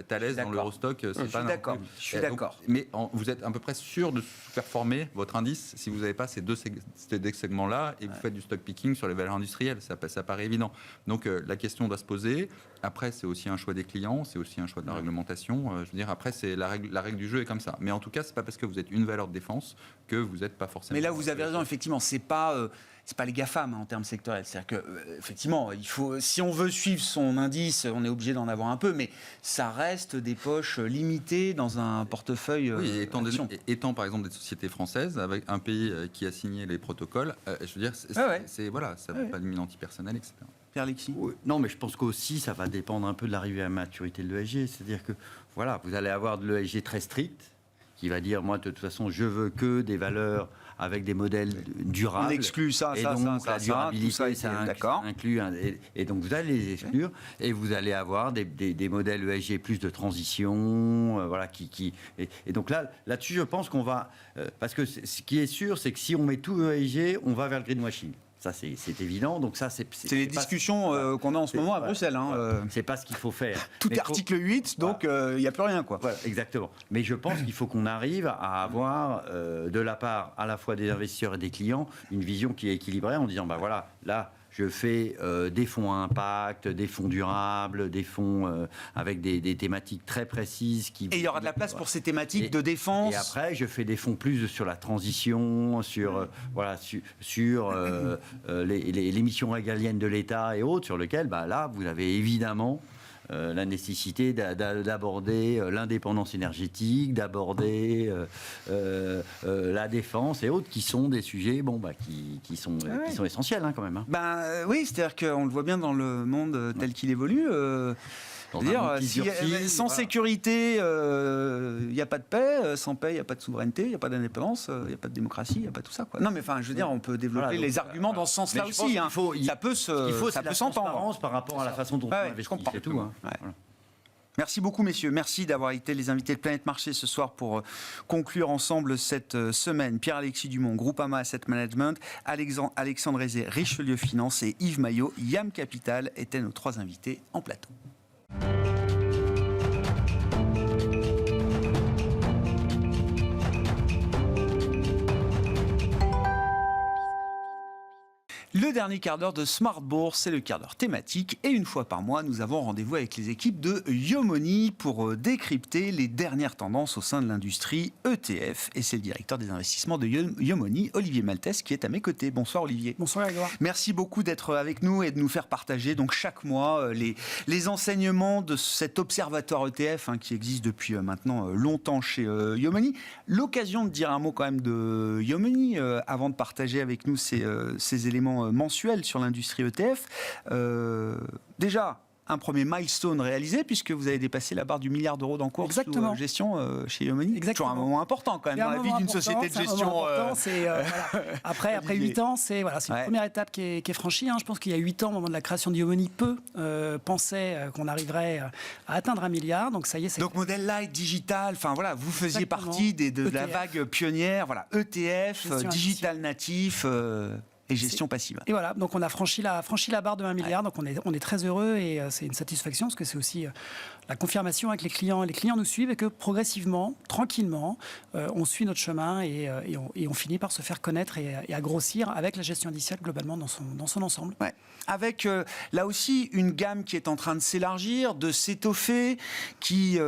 Thales, dans l'Eurostock, c'est pas... Je suis d'accord. Mais vous êtes à peu près sûr de sous-performer votre indice si vous n'avez pas ces deux segments-là et que vous faites du stock picking sur les valeurs industrielles. Ça paraît évident. Donc, la question doit se poser. Après, c'est aussi un choix des clients, c'est aussi un choix de la réglementation. Je veux dire, après, c'est la règle du jeu est comme ça. Mais en tout cas, c'est pas parce que vous êtes une valeur de défense que vous n'êtes pas forcément... Mais là, vous avez raison, effectivement, c'est pas les GAFAM en termes sectoriels. C'est-à-dire que, effectivement, si on veut suivre son indice, on est obligé d'en avoir un peu, mais ça reste des poches limitées dans un portefeuille. Oui, étant par exemple des sociétés françaises, avec un pays qui a signé les protocoles, je veux dire, ça ne veut pas de mine antipersonnelle, etc. Pierre-Alexis ? Non, mais je pense qu'aussi, ça va dépendre un peu de l'arrivée à maturité de l'ESG. C'est-à-dire que, vous allez avoir de l'ESG très strict, qui va dire, moi, de toute façon, je veux que des valeurs avec des modèles durables. On exclut ça, et donc, la durabilité, ça inclut... Et donc, vous allez les exclure. Et vous allez avoir des modèles ESG plus de transition, Et donc là-dessus, je pense qu'on va... parce que ce qui est sûr, c'est que si on met tout ESG, on va vers le greenwashing. Ça, c'est évident. Donc ça, c'est les discussions qu'on a en ce moment à Bruxelles. C'est pas ce qu'il faut faire. Tout est article 8, donc il n'y a plus rien, quoi. Voilà, exactement. Mais je pense qu'il faut qu'on arrive à avoir, de la part à la fois des investisseurs et des clients, une vision qui est équilibrée en disant, là, je fais des fonds à impact, des fonds durables, des fonds avec des thématiques très précises. Et il y aura de la place pour ces thématiques de défense. Et après, je fais des fonds plus sur la transition, sur les missions régaliennes de l'État et autres, sur lesquelles, là, vous avez évidemment la nécessité d'aborder l'indépendance énergétique, d'aborder la défense et autres, qui sont des sujets qui sont essentiels quand même. Oui, c'est-à-dire qu'on le voit bien dans le monde tel qu'il évolue. Sans sécurité, il n'y a pas de paix. Sans paix, il n'y a pas de souveraineté, il n'y a pas d'indépendance, il n'y a pas de démocratie, il n'y a pas tout ça. Non, mais je veux dire, on peut développer les arguments dans ce sens-là aussi. Ça peut s'entendre par rapport à la façon dont on investit. C'est tout. Merci beaucoup, messieurs. Merci d'avoir été les invités de Planète Marché ce soir pour conclure ensemble cette semaine. Pierre-Alexis Dumont, Groupama Asset Management, Alexandre Aizé, Richelieu Finance et Yves Maillot, YAM Capital étaient nos 3 invités en plateau. Le dernier quart d'heure de Smart Bourse, c'est le quart d'heure thématique. Et une fois par mois, nous avons rendez-vous avec les équipes de Yomoni pour décrypter les dernières tendances au sein de l'industrie ETF. Et c'est le directeur des investissements de Yomoni, Olivier Maltès, qui est à mes côtés. Bonsoir Olivier. Bonsoir Grégoire. Merci beaucoup d'être avec nous et de nous faire partager donc chaque mois les enseignements de cet observatoire ETF qui existe depuis maintenant longtemps chez Yomoni. L'occasion de dire un mot quand même de Yomoni avant de partager avec nous ces éléments mensuels sur l'industrie ETF. Déjà, un premier milestone réalisé, puisque vous avez dépassé la barre du milliard d'euros d'encours sous gestion chez Yomoni. Exactement. Toujours un moment important quand même dans la vie d'une société de gestion. Après 8 ans, c'est une première étape qui est franchie. Je pense qu'il y a 8 ans, au moment de la création de Yomoni, peu pensaient qu'on arriverait à atteindre 1 milliard. Donc ça y est. Donc modèle light, digital, vous faisiez partie de la vague pionnière, ETF, digital natif. Et gestion passive. Et voilà, donc on a franchi la barre de 1 milliard, donc on est très heureux et c'est une satisfaction parce que c'est aussi la confirmation avec les clients. Les clients nous suivent et que progressivement, tranquillement, on suit notre chemin et on finit par se faire connaître et à grossir avec la gestion indicielle globalement dans son ensemble. Ouais. Avec là aussi une gamme qui est en train de s'élargir, de s'étoffer, qui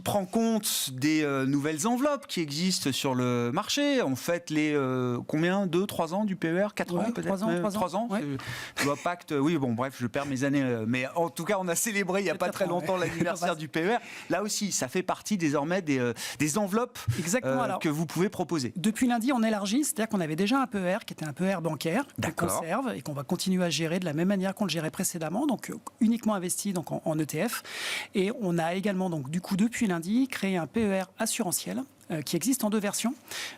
prend compte des nouvelles enveloppes qui existent sur le marché. On fête les 2-3 ans du PER, 4 ans peut-être 3 ans. Ouais. Je vois Pacte, je perds mes années. Mais en tout cas, on a célébré il n'y a pas très longtemps l'anniversaire du PER. Là aussi, ça fait partie désormais des enveloppes que vous pouvez proposer. Depuis lundi, on élargit, c'est-à-dire qu'on avait déjà un PER qui était un PER bancaire, qu'on conserve et qu'on va continuer à gérer de la même manière qu'on le gérait précédemment, donc uniquement investi donc en ETF. Et on a également, donc, du coup, depuis lundi, créé un PER assurantiel qui existe en 2 versions.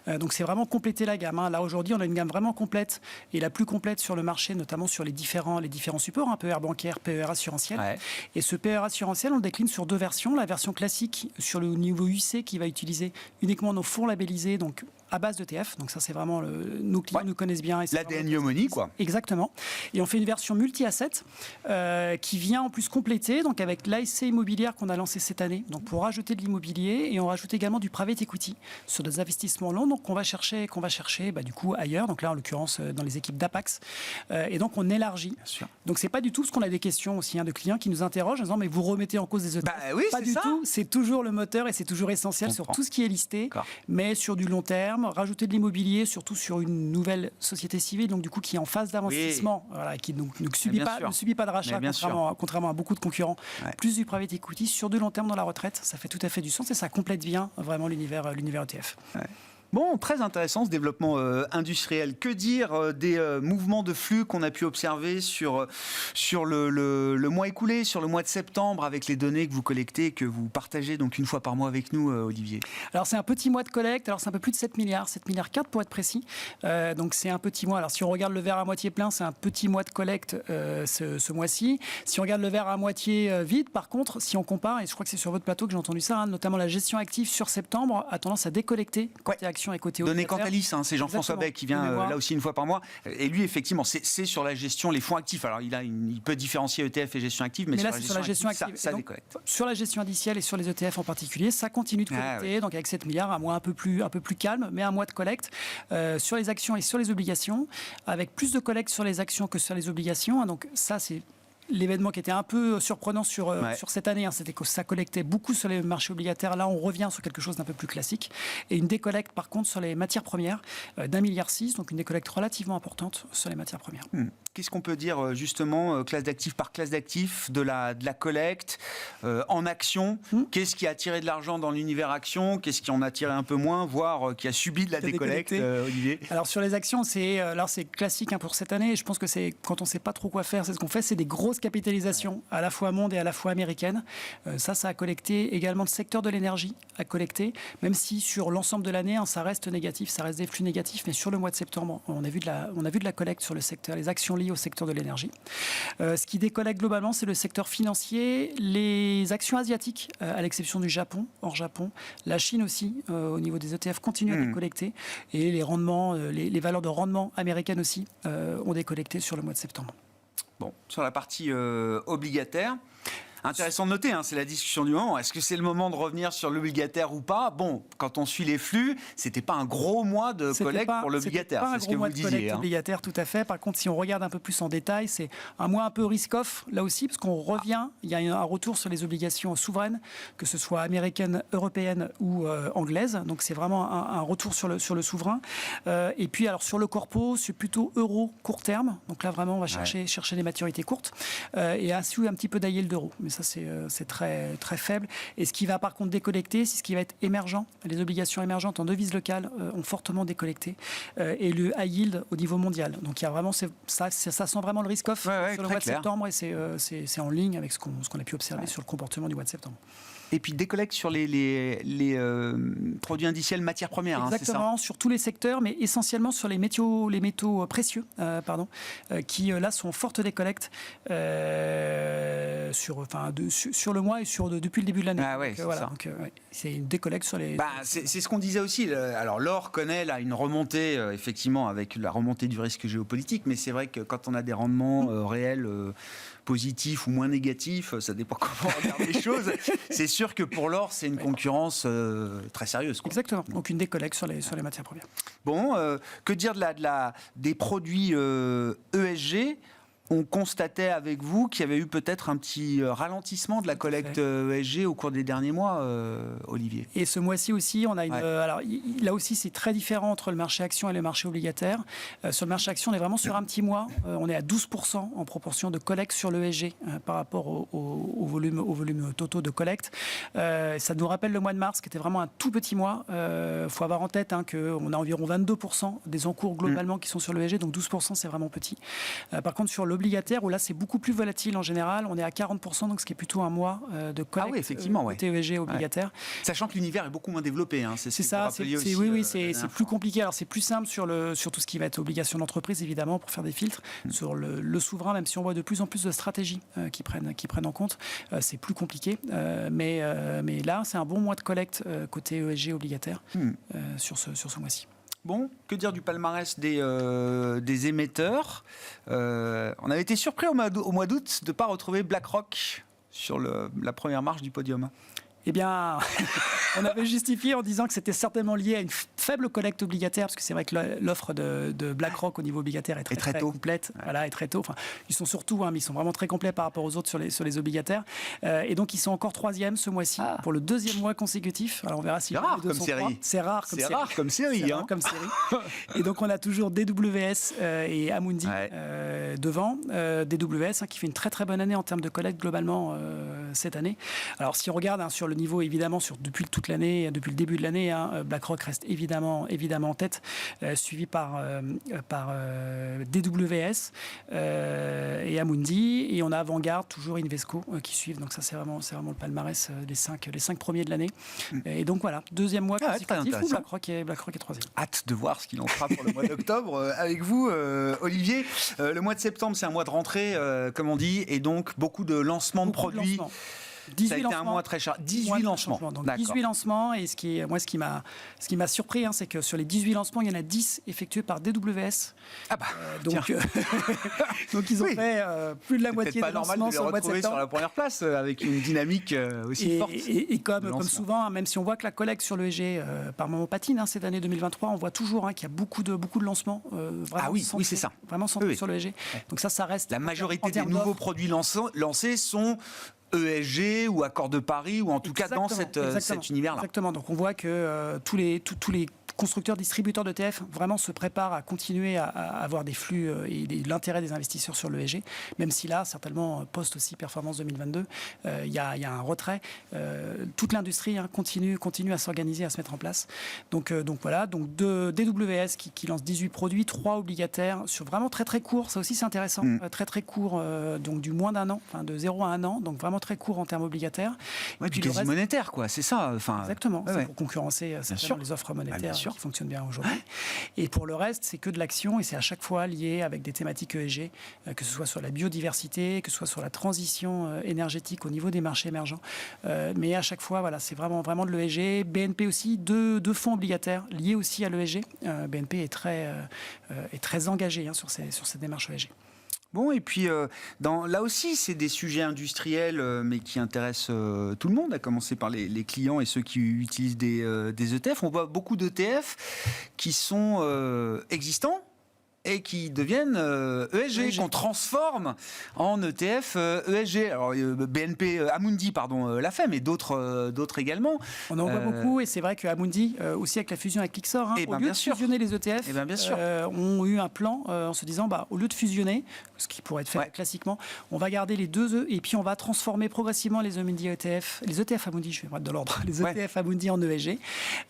Donc c'est vraiment compléter la gamme. Là aujourd'hui, on a une gamme vraiment complète et la plus complète sur le marché, notamment sur les différents supports, PER bancaire, PER assurantiel. Ouais. Et ce PER assurantiel, on le décline sur 2 versions. La version classique sur le niveau UC qui va utiliser uniquement nos fonds labellisés, donc à base d'ETF. Donc ça, c'est vraiment nos clients nous connaissent bien. L'ADN Yomoni, quoi. Exactement. Et on fait une version multi-asset qui vient en plus compléter, donc avec l'ASC immobilière qu'on a lancé cette année, donc pour rajouter de l'immobilier, et on rajoute également du private equity sur des investissements longs, donc qu'on va chercher du coup ailleurs, donc là en l'occurrence dans les équipes d'Apax, et donc on élargit. Bien sûr. Donc c'est pas du tout, parce qu'on a des questions aussi de clients qui nous interrogent en disant mais vous remettez en cause des ETF. Oui, pas du tout, c'est toujours le moteur et c'est toujours essentiel sur tout ce qui est listé, mais sur du long terme, rajouter de l'immobilier, surtout sur une nouvelle société civile, donc du coup qui est en phase d'avancement, qui ne subit pas de rachat, contrairement à beaucoup de concurrents, plus du private equity sur du long terme dans la retraite, ça fait tout à fait du sens et ça complète bien vraiment l'univers ETF. Ouais. Bon, très intéressant ce développement industriel. Que dire des mouvements de flux qu'on a pu observer sur le mois écoulé, sur le mois de septembre, avec les données que vous collectez et que vous partagez donc une fois par mois avec nous, Olivier? Alors c'est un petit mois de collecte, alors c'est un peu plus de 7 milliards 4 pour être précis. Donc c'est un petit mois. Alors si on regarde le verre à moitié plein, c'est un petit mois de collecte ce mois-ci. Si on regarde le verre à moitié vide, par contre, si on compare, et je crois que c'est sur votre plateau que j'ai entendu ça, notamment la gestion active sur septembre a tendance à décollecter côté action et côté Données Cantalis, c'est Jean-François Beck qui vient là aussi une fois par mois. Et lui, effectivement, c'est sur la gestion, les fonds actifs. Alors, il peut différencier ETF et gestion active, mais sur la gestion active, ça décollecte. Sur la gestion indicielle et sur les ETF en particulier, ça continue de collecter. Donc, avec 7 milliards, un mois un peu plus calme, mais un mois de collecte sur les actions et sur les obligations, avec plus de collecte sur les actions que sur les obligations. Donc, ça, c'est l'événement qui était un peu surprenant sur cette année, c'était que ça collectait beaucoup sur les marchés obligataires. Là, on revient sur quelque chose d'un peu plus classique. Et une décollecte, par contre, sur les matières premières d'1,6 milliard, donc une décollecte relativement importante sur les matières premières. Qu'est-ce qu'on peut dire, justement, classe d'actifs par classe d'actifs, de la collecte en actions? Qu'est-ce qui a attiré de l'argent dans l'univers actions? Qu'est-ce qui en a attiré un peu moins, voire qui a subi de la décollecte, Olivier? Alors, sur les actions, c'est classique pour cette année. Je pense que c'est quand on ne sait pas trop quoi faire, c'est ce qu'on fait, c'est des grosses capitalisations, à la fois monde et à la fois américaine. Ça a collecté. Également, le secteur de l'énergie a collecté, même si sur l'ensemble de l'année, ça reste négatif, ça reste des flux négatifs, mais sur le mois de septembre, on a vu de la collecte sur le secteur, les actions liées au secteur de l'énergie. Ce qui décollecte globalement, c'est le secteur financier, les actions asiatiques, à l'exception du Japon, hors Japon, la Chine aussi, au niveau des ETF, continue à décollecter, et les rendements, les valeurs de rendement américaines aussi ont décollecté sur le mois de septembre. Bon, sur la partie obligataire, intéressant de noter, c'est la discussion du moment. Est-ce que c'est le moment de revenir sur l'obligataire ou pas? Bon, quand on suit les flux, c'était pas un gros mois de collecte pour l'obligataire. C'est ce que vous disiez. Obligataire, tout à fait. Par contre, si on regarde un peu plus en détail, c'est un mois un peu risk-off là aussi, parce qu'on revient. Il y a un retour sur les obligations souveraines, que ce soit américaines, européennes ou anglaises. Donc c'est vraiment un retour sur le souverain. Et puis alors sur le corpo, c'est plutôt euro court terme. Donc là vraiment, on va chercher des maturités courtes et un petit peu d'yield d'euro. Mais ça, c'est très, très faible. Et ce qui va par contre décollecter, c'est ce qui va être émergent. Les obligations émergentes en devises locales ont fortement décollecté. Et le high yield au niveau mondial. Donc il y a vraiment, ça sent vraiment le risk-off sur le mois de septembre. Et c'est en ligne avec ce qu'on a pu observer sur le comportement du mois de septembre. Et puis décollecte sur les produits indiciels matières premières. Exactement, sur tous les secteurs, mais essentiellement sur les métaux précieux, qui là sont en forte décollecte sur le mois et depuis le début de l'année. C'est une décollecte sur les... c'est ce qu'on disait aussi. Alors l'or connaît là une remontée, effectivement, avec la remontée du risque géopolitique, mais c'est vrai que quand on a des rendements réels positifs ou moins négatifs, ça dépend comment on regarde les choses. C'est sûr que pour l'or, c'est une concurrence très sérieuse. Exactement. Donc une décollecte sur les matières premières. Bon, que dire des produits ESG? On constatait avec vous qu'il y avait eu peut-être un petit ralentissement de la collecte ESG au cours des derniers mois, Olivier. Et ce mois-ci aussi, on a alors là aussi, c'est très différent entre le marché action et le marché obligataire. Sur le marché action, on est vraiment sur un petit mois. On est à 12% en proportion de collecte sur l'ESG par rapport au volume totaux de collecte. Ça nous rappelle le mois de mars, qui était vraiment un tout petit mois. Faut avoir en tête qu'on a environ 22% des encours globalement qui sont sur l'ESG, donc 12%, c'est vraiment petit. Par contre, sur l'obligataire, où là c'est beaucoup plus volatile en général, on est à 40%, donc ce qui est plutôt un mois de collecte effectivement, TESG obligataire. Sachant que l'univers est beaucoup moins développé. C'est ça, c'est plus compliqué. Alors c'est plus simple sur tout ce qui va être obligation d'entreprise, évidemment, pour faire des filtres. Sur le souverain, même si on voit de plus en plus de stratégies qui prennent en compte, c'est plus compliqué. Mais là, c'est un bon mois de collecte côté ESG obligataire sur ce mois-ci. Bon, que dire du palmarès des émetteurs? On avait été surpris au mois d'août de ne pas retrouver BlackRock sur la première marche du podium. Eh bien, on avait justifié en disant que c'était certainement lié à une faible collecte obligataire, parce que c'est vrai que l'offre de BlackRock au niveau obligataire est très complète, et très tôt. Enfin, ils sont surtout, mais ils sont vraiment très complets par rapport aux autres sur les obligataires. Et donc, ils sont encore 3e ce mois-ci pour le 2e mois consécutif. Alors, on verra si c'est rare comme série. C'est rare comme série. Et donc, on a toujours DWS et Amundi devant. DWS qui fait une très très bonne année en termes de collecte globalement cette année. Alors, si on regarde sur le niveau, évidemment, depuis toute l'année, depuis le début de l'année, BlackRock reste évidemment en tête, suivi par DWS et Amundi, et on a Vanguard, toujours Invesco qui suivent. Donc ça, c'est vraiment le palmarès des 5 premiers de l'année. Et donc voilà, 2e mois consécutif où BlackRock est 3e. Hâte de voir ce qu'il en fera pour le mois d'octobre avec vous, Olivier. Le mois de septembre, c'est un mois de rentrée, comme on dit, et donc beaucoup de lancements de produits. ça a été un mois très chargé. 18 lancements. Donc 18 lancements, et ce qui m'a surpris, c'est que sur les 18 lancements, il y en a 10 effectués par DWS. Donc ils ont fait plus de la moitié des lancements sur le mois de septembre. Sur la première place avec une dynamique aussi forte. Et comme souvent, même si on voit que la collecte sur l'ESG par moment patine cette année 2023, on voit toujours qu'il y a beaucoup de lancements vraiment centrés, c'est ça. Vraiment centrés sur l'ESG. Donc ça reste. La majorité des nouveaux produits lancés sont ESG ou Accord de Paris, ou en tout cas dans cet univers-là. Exactement. Donc on voit que tous les constructeurs, distributeurs d'ETF vraiment se préparent à continuer à avoir des flux et l'intérêt des investisseurs sur l'ESG, même si là, certainement, post aussi performance 2022, il y a un retrait. Toute l'industrie continue à s'organiser, à se mettre en place. Donc voilà, DWS qui lance 18 produits, 3 obligataires, sur vraiment très très court, ça aussi c'est intéressant, très très court, donc du moins d'un an, de 0 à 1 an, donc vraiment très court en termes obligataires. Ouais, puis quasi monétaire, quoi, c'est ça. Exactement, c'est pour concurrencer les offres monétaires qui fonctionnent bien aujourd'hui. Et pour le reste, c'est que de l'action, et c'est à chaque fois lié avec des thématiques ESG, que ce soit sur la biodiversité, que ce soit sur la transition énergétique au niveau des marchés émergents. Mais à chaque fois, c'est vraiment de l'ESG. BNP aussi, deux fonds obligataires liés aussi à l'ESG. BNP est très engagé sur ces démarches ESG. Bon, et puis là aussi, c'est des sujets industriels, mais qui intéressent tout le monde, à commencer par les clients et ceux qui utilisent des ETF. On voit beaucoup d'ETF qui sont existants et qui deviennent ESG, qu'on transforme en ETF ESG. Alors BNP, Amundi, l'a fait, mais d'autres également. On en voit beaucoup, et c'est vrai que Amundi, aussi avec la fusion avec Lyxor, au lieu de fusionner les ETF, ont eu un plan en se disant, au lieu de fusionner, ce qui pourrait être fait classiquement, on va garder les deux et puis on va transformer progressivement les Amundi ETF, les ETF Amundi, je vais mettre de l'ordre, les ETF Amundi en ESG.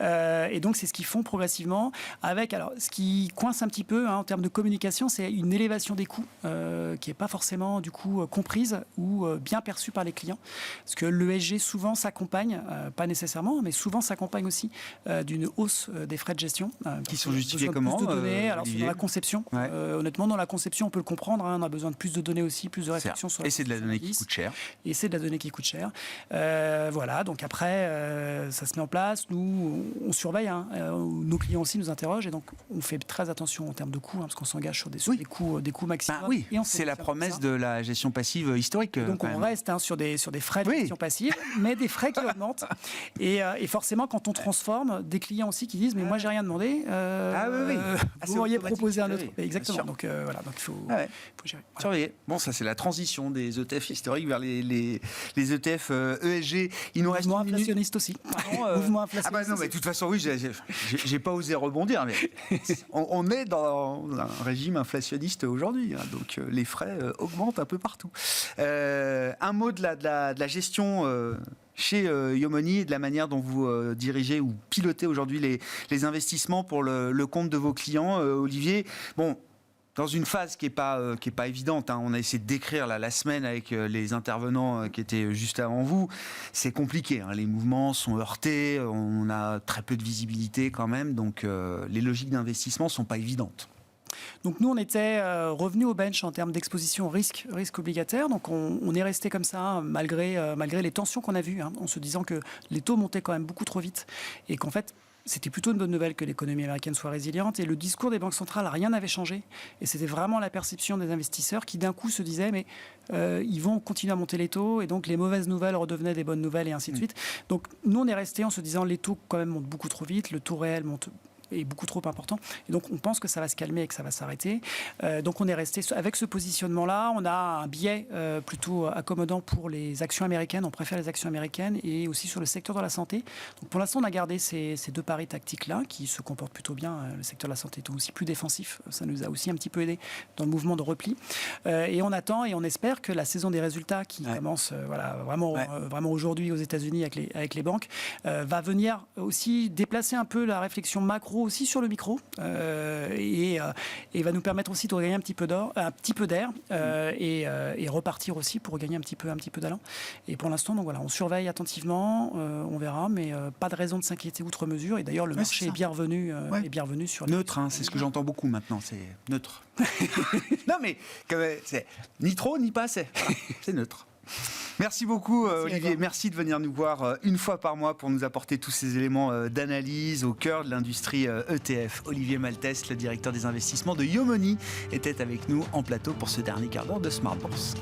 Et donc c'est ce qu'ils font progressivement, avec, alors ce qui coince un petit peu en termes de communication, c'est une élévation des coûts qui n'est pas forcément du coup comprise ou bien perçue par les clients. Parce que l'ESG souvent s'accompagne, pas nécessairement, mais souvent s'accompagne aussi d'une hausse des frais de gestion. Qui sont justifiés comment plus de données. Alors c'est dans la conception. Honnêtement, dans la conception, on peut le comprendre. On a besoin de plus de données aussi, plus de réflexion sur. Et c'est de la donnée qui coûte cher. Et c'est de la donnée qui coûte cher. Voilà. Donc après, ça se met en place. Nous, on surveille. Nos clients aussi nous interrogent, et donc on fait très attention en termes de coûts, parce qu'on s'engage sur des coûts maximum. C'est la promesse de la gestion passive historique. Donc on reste sur des frais de gestion passive, mais des frais qui augmentent. Et forcément, quand on transforme, des clients aussi qui disent, mais moi j'ai rien demandé. Vous m'auriez proposé un autre. Exactement. Donc voilà. Donc il faut gérer. Surveiller. Bon, ça c'est la transition des ETF historiques vers les ETF ESG. Il nous reste mouvement inflationniste aussi. Mouvement inflationniste. Non, mais de toute façon, oui, j'ai pas osé rebondir, mais on est dans un régime inflationniste aujourd'hui, donc les frais augmentent un peu partout. Un mot de la gestion chez Yomoni et de la manière dont vous dirigez ou pilotez aujourd'hui les investissements pour le compte de vos clients, Olivier. Bon, dans une phase qui est pas évidente, on a essayé de décrire la semaine avec les intervenants qui étaient juste avant vous. C'est compliqué, les mouvements sont heurtés, on a très peu de visibilité quand même, donc les logiques d'investissement sont pas évidentes. Donc nous, on était revenu au bench en termes d'exposition au risque obligataire. Donc on est resté comme ça malgré les tensions qu'on a vues, en se disant que les taux montaient quand même beaucoup trop vite et qu'en fait, c'était plutôt une bonne nouvelle que l'économie américaine soit résiliente, et le discours des banques centrales, rien n'avait changé. Et c'était vraiment la perception des investisseurs qui d'un coup se disaient mais ils vont continuer à monter les taux, et donc les mauvaises nouvelles redevenaient des bonnes nouvelles, et ainsi de suite. Donc nous, on est resté en se disant les taux quand même montent beaucoup trop vite, le taux réel monte est beaucoup trop important. Et donc, on pense que ça va se calmer et que ça va s'arrêter. Donc, on est resté avec ce positionnement-là. On a un biais plutôt accommodant pour les actions américaines. On préfère les actions américaines, et aussi sur le secteur de la santé. Donc, pour l'instant, on a gardé ces deux paris tactiques-là qui se comportent plutôt bien. Le secteur de la santé est aussi plus défensif. Ça nous a aussi un petit peu aidé dans le mouvement de repli. Et on attend et on espère que la saison des résultats qui commence vraiment aujourd'hui aux États-Unis avec les banques va venir aussi déplacer un peu la réflexion macro aussi sur le micro, et va nous permettre aussi de regagner un petit peu d'air, et repartir aussi pour regagner un petit peu d'allant. Et pour l'instant, donc voilà, on surveille attentivement, on verra, mais pas de raison de s'inquiéter outre mesure. Et d'ailleurs, le marché est bien revenu sur neutre. C'est ce que j'entends beaucoup maintenant, c'est neutre. Non mais c'est ni trop ni pas assez. Voilà, c'est neutre. Merci beaucoup Olivier, Grégoire. merci de venir nous voir une fois par mois pour nous apporter tous ces éléments d'analyse au cœur de l'industrie ETF. Olivier Maltès, le directeur des investissements de Yomoni, était avec nous en plateau pour ce dernier quart d'heure de Smart Bourse.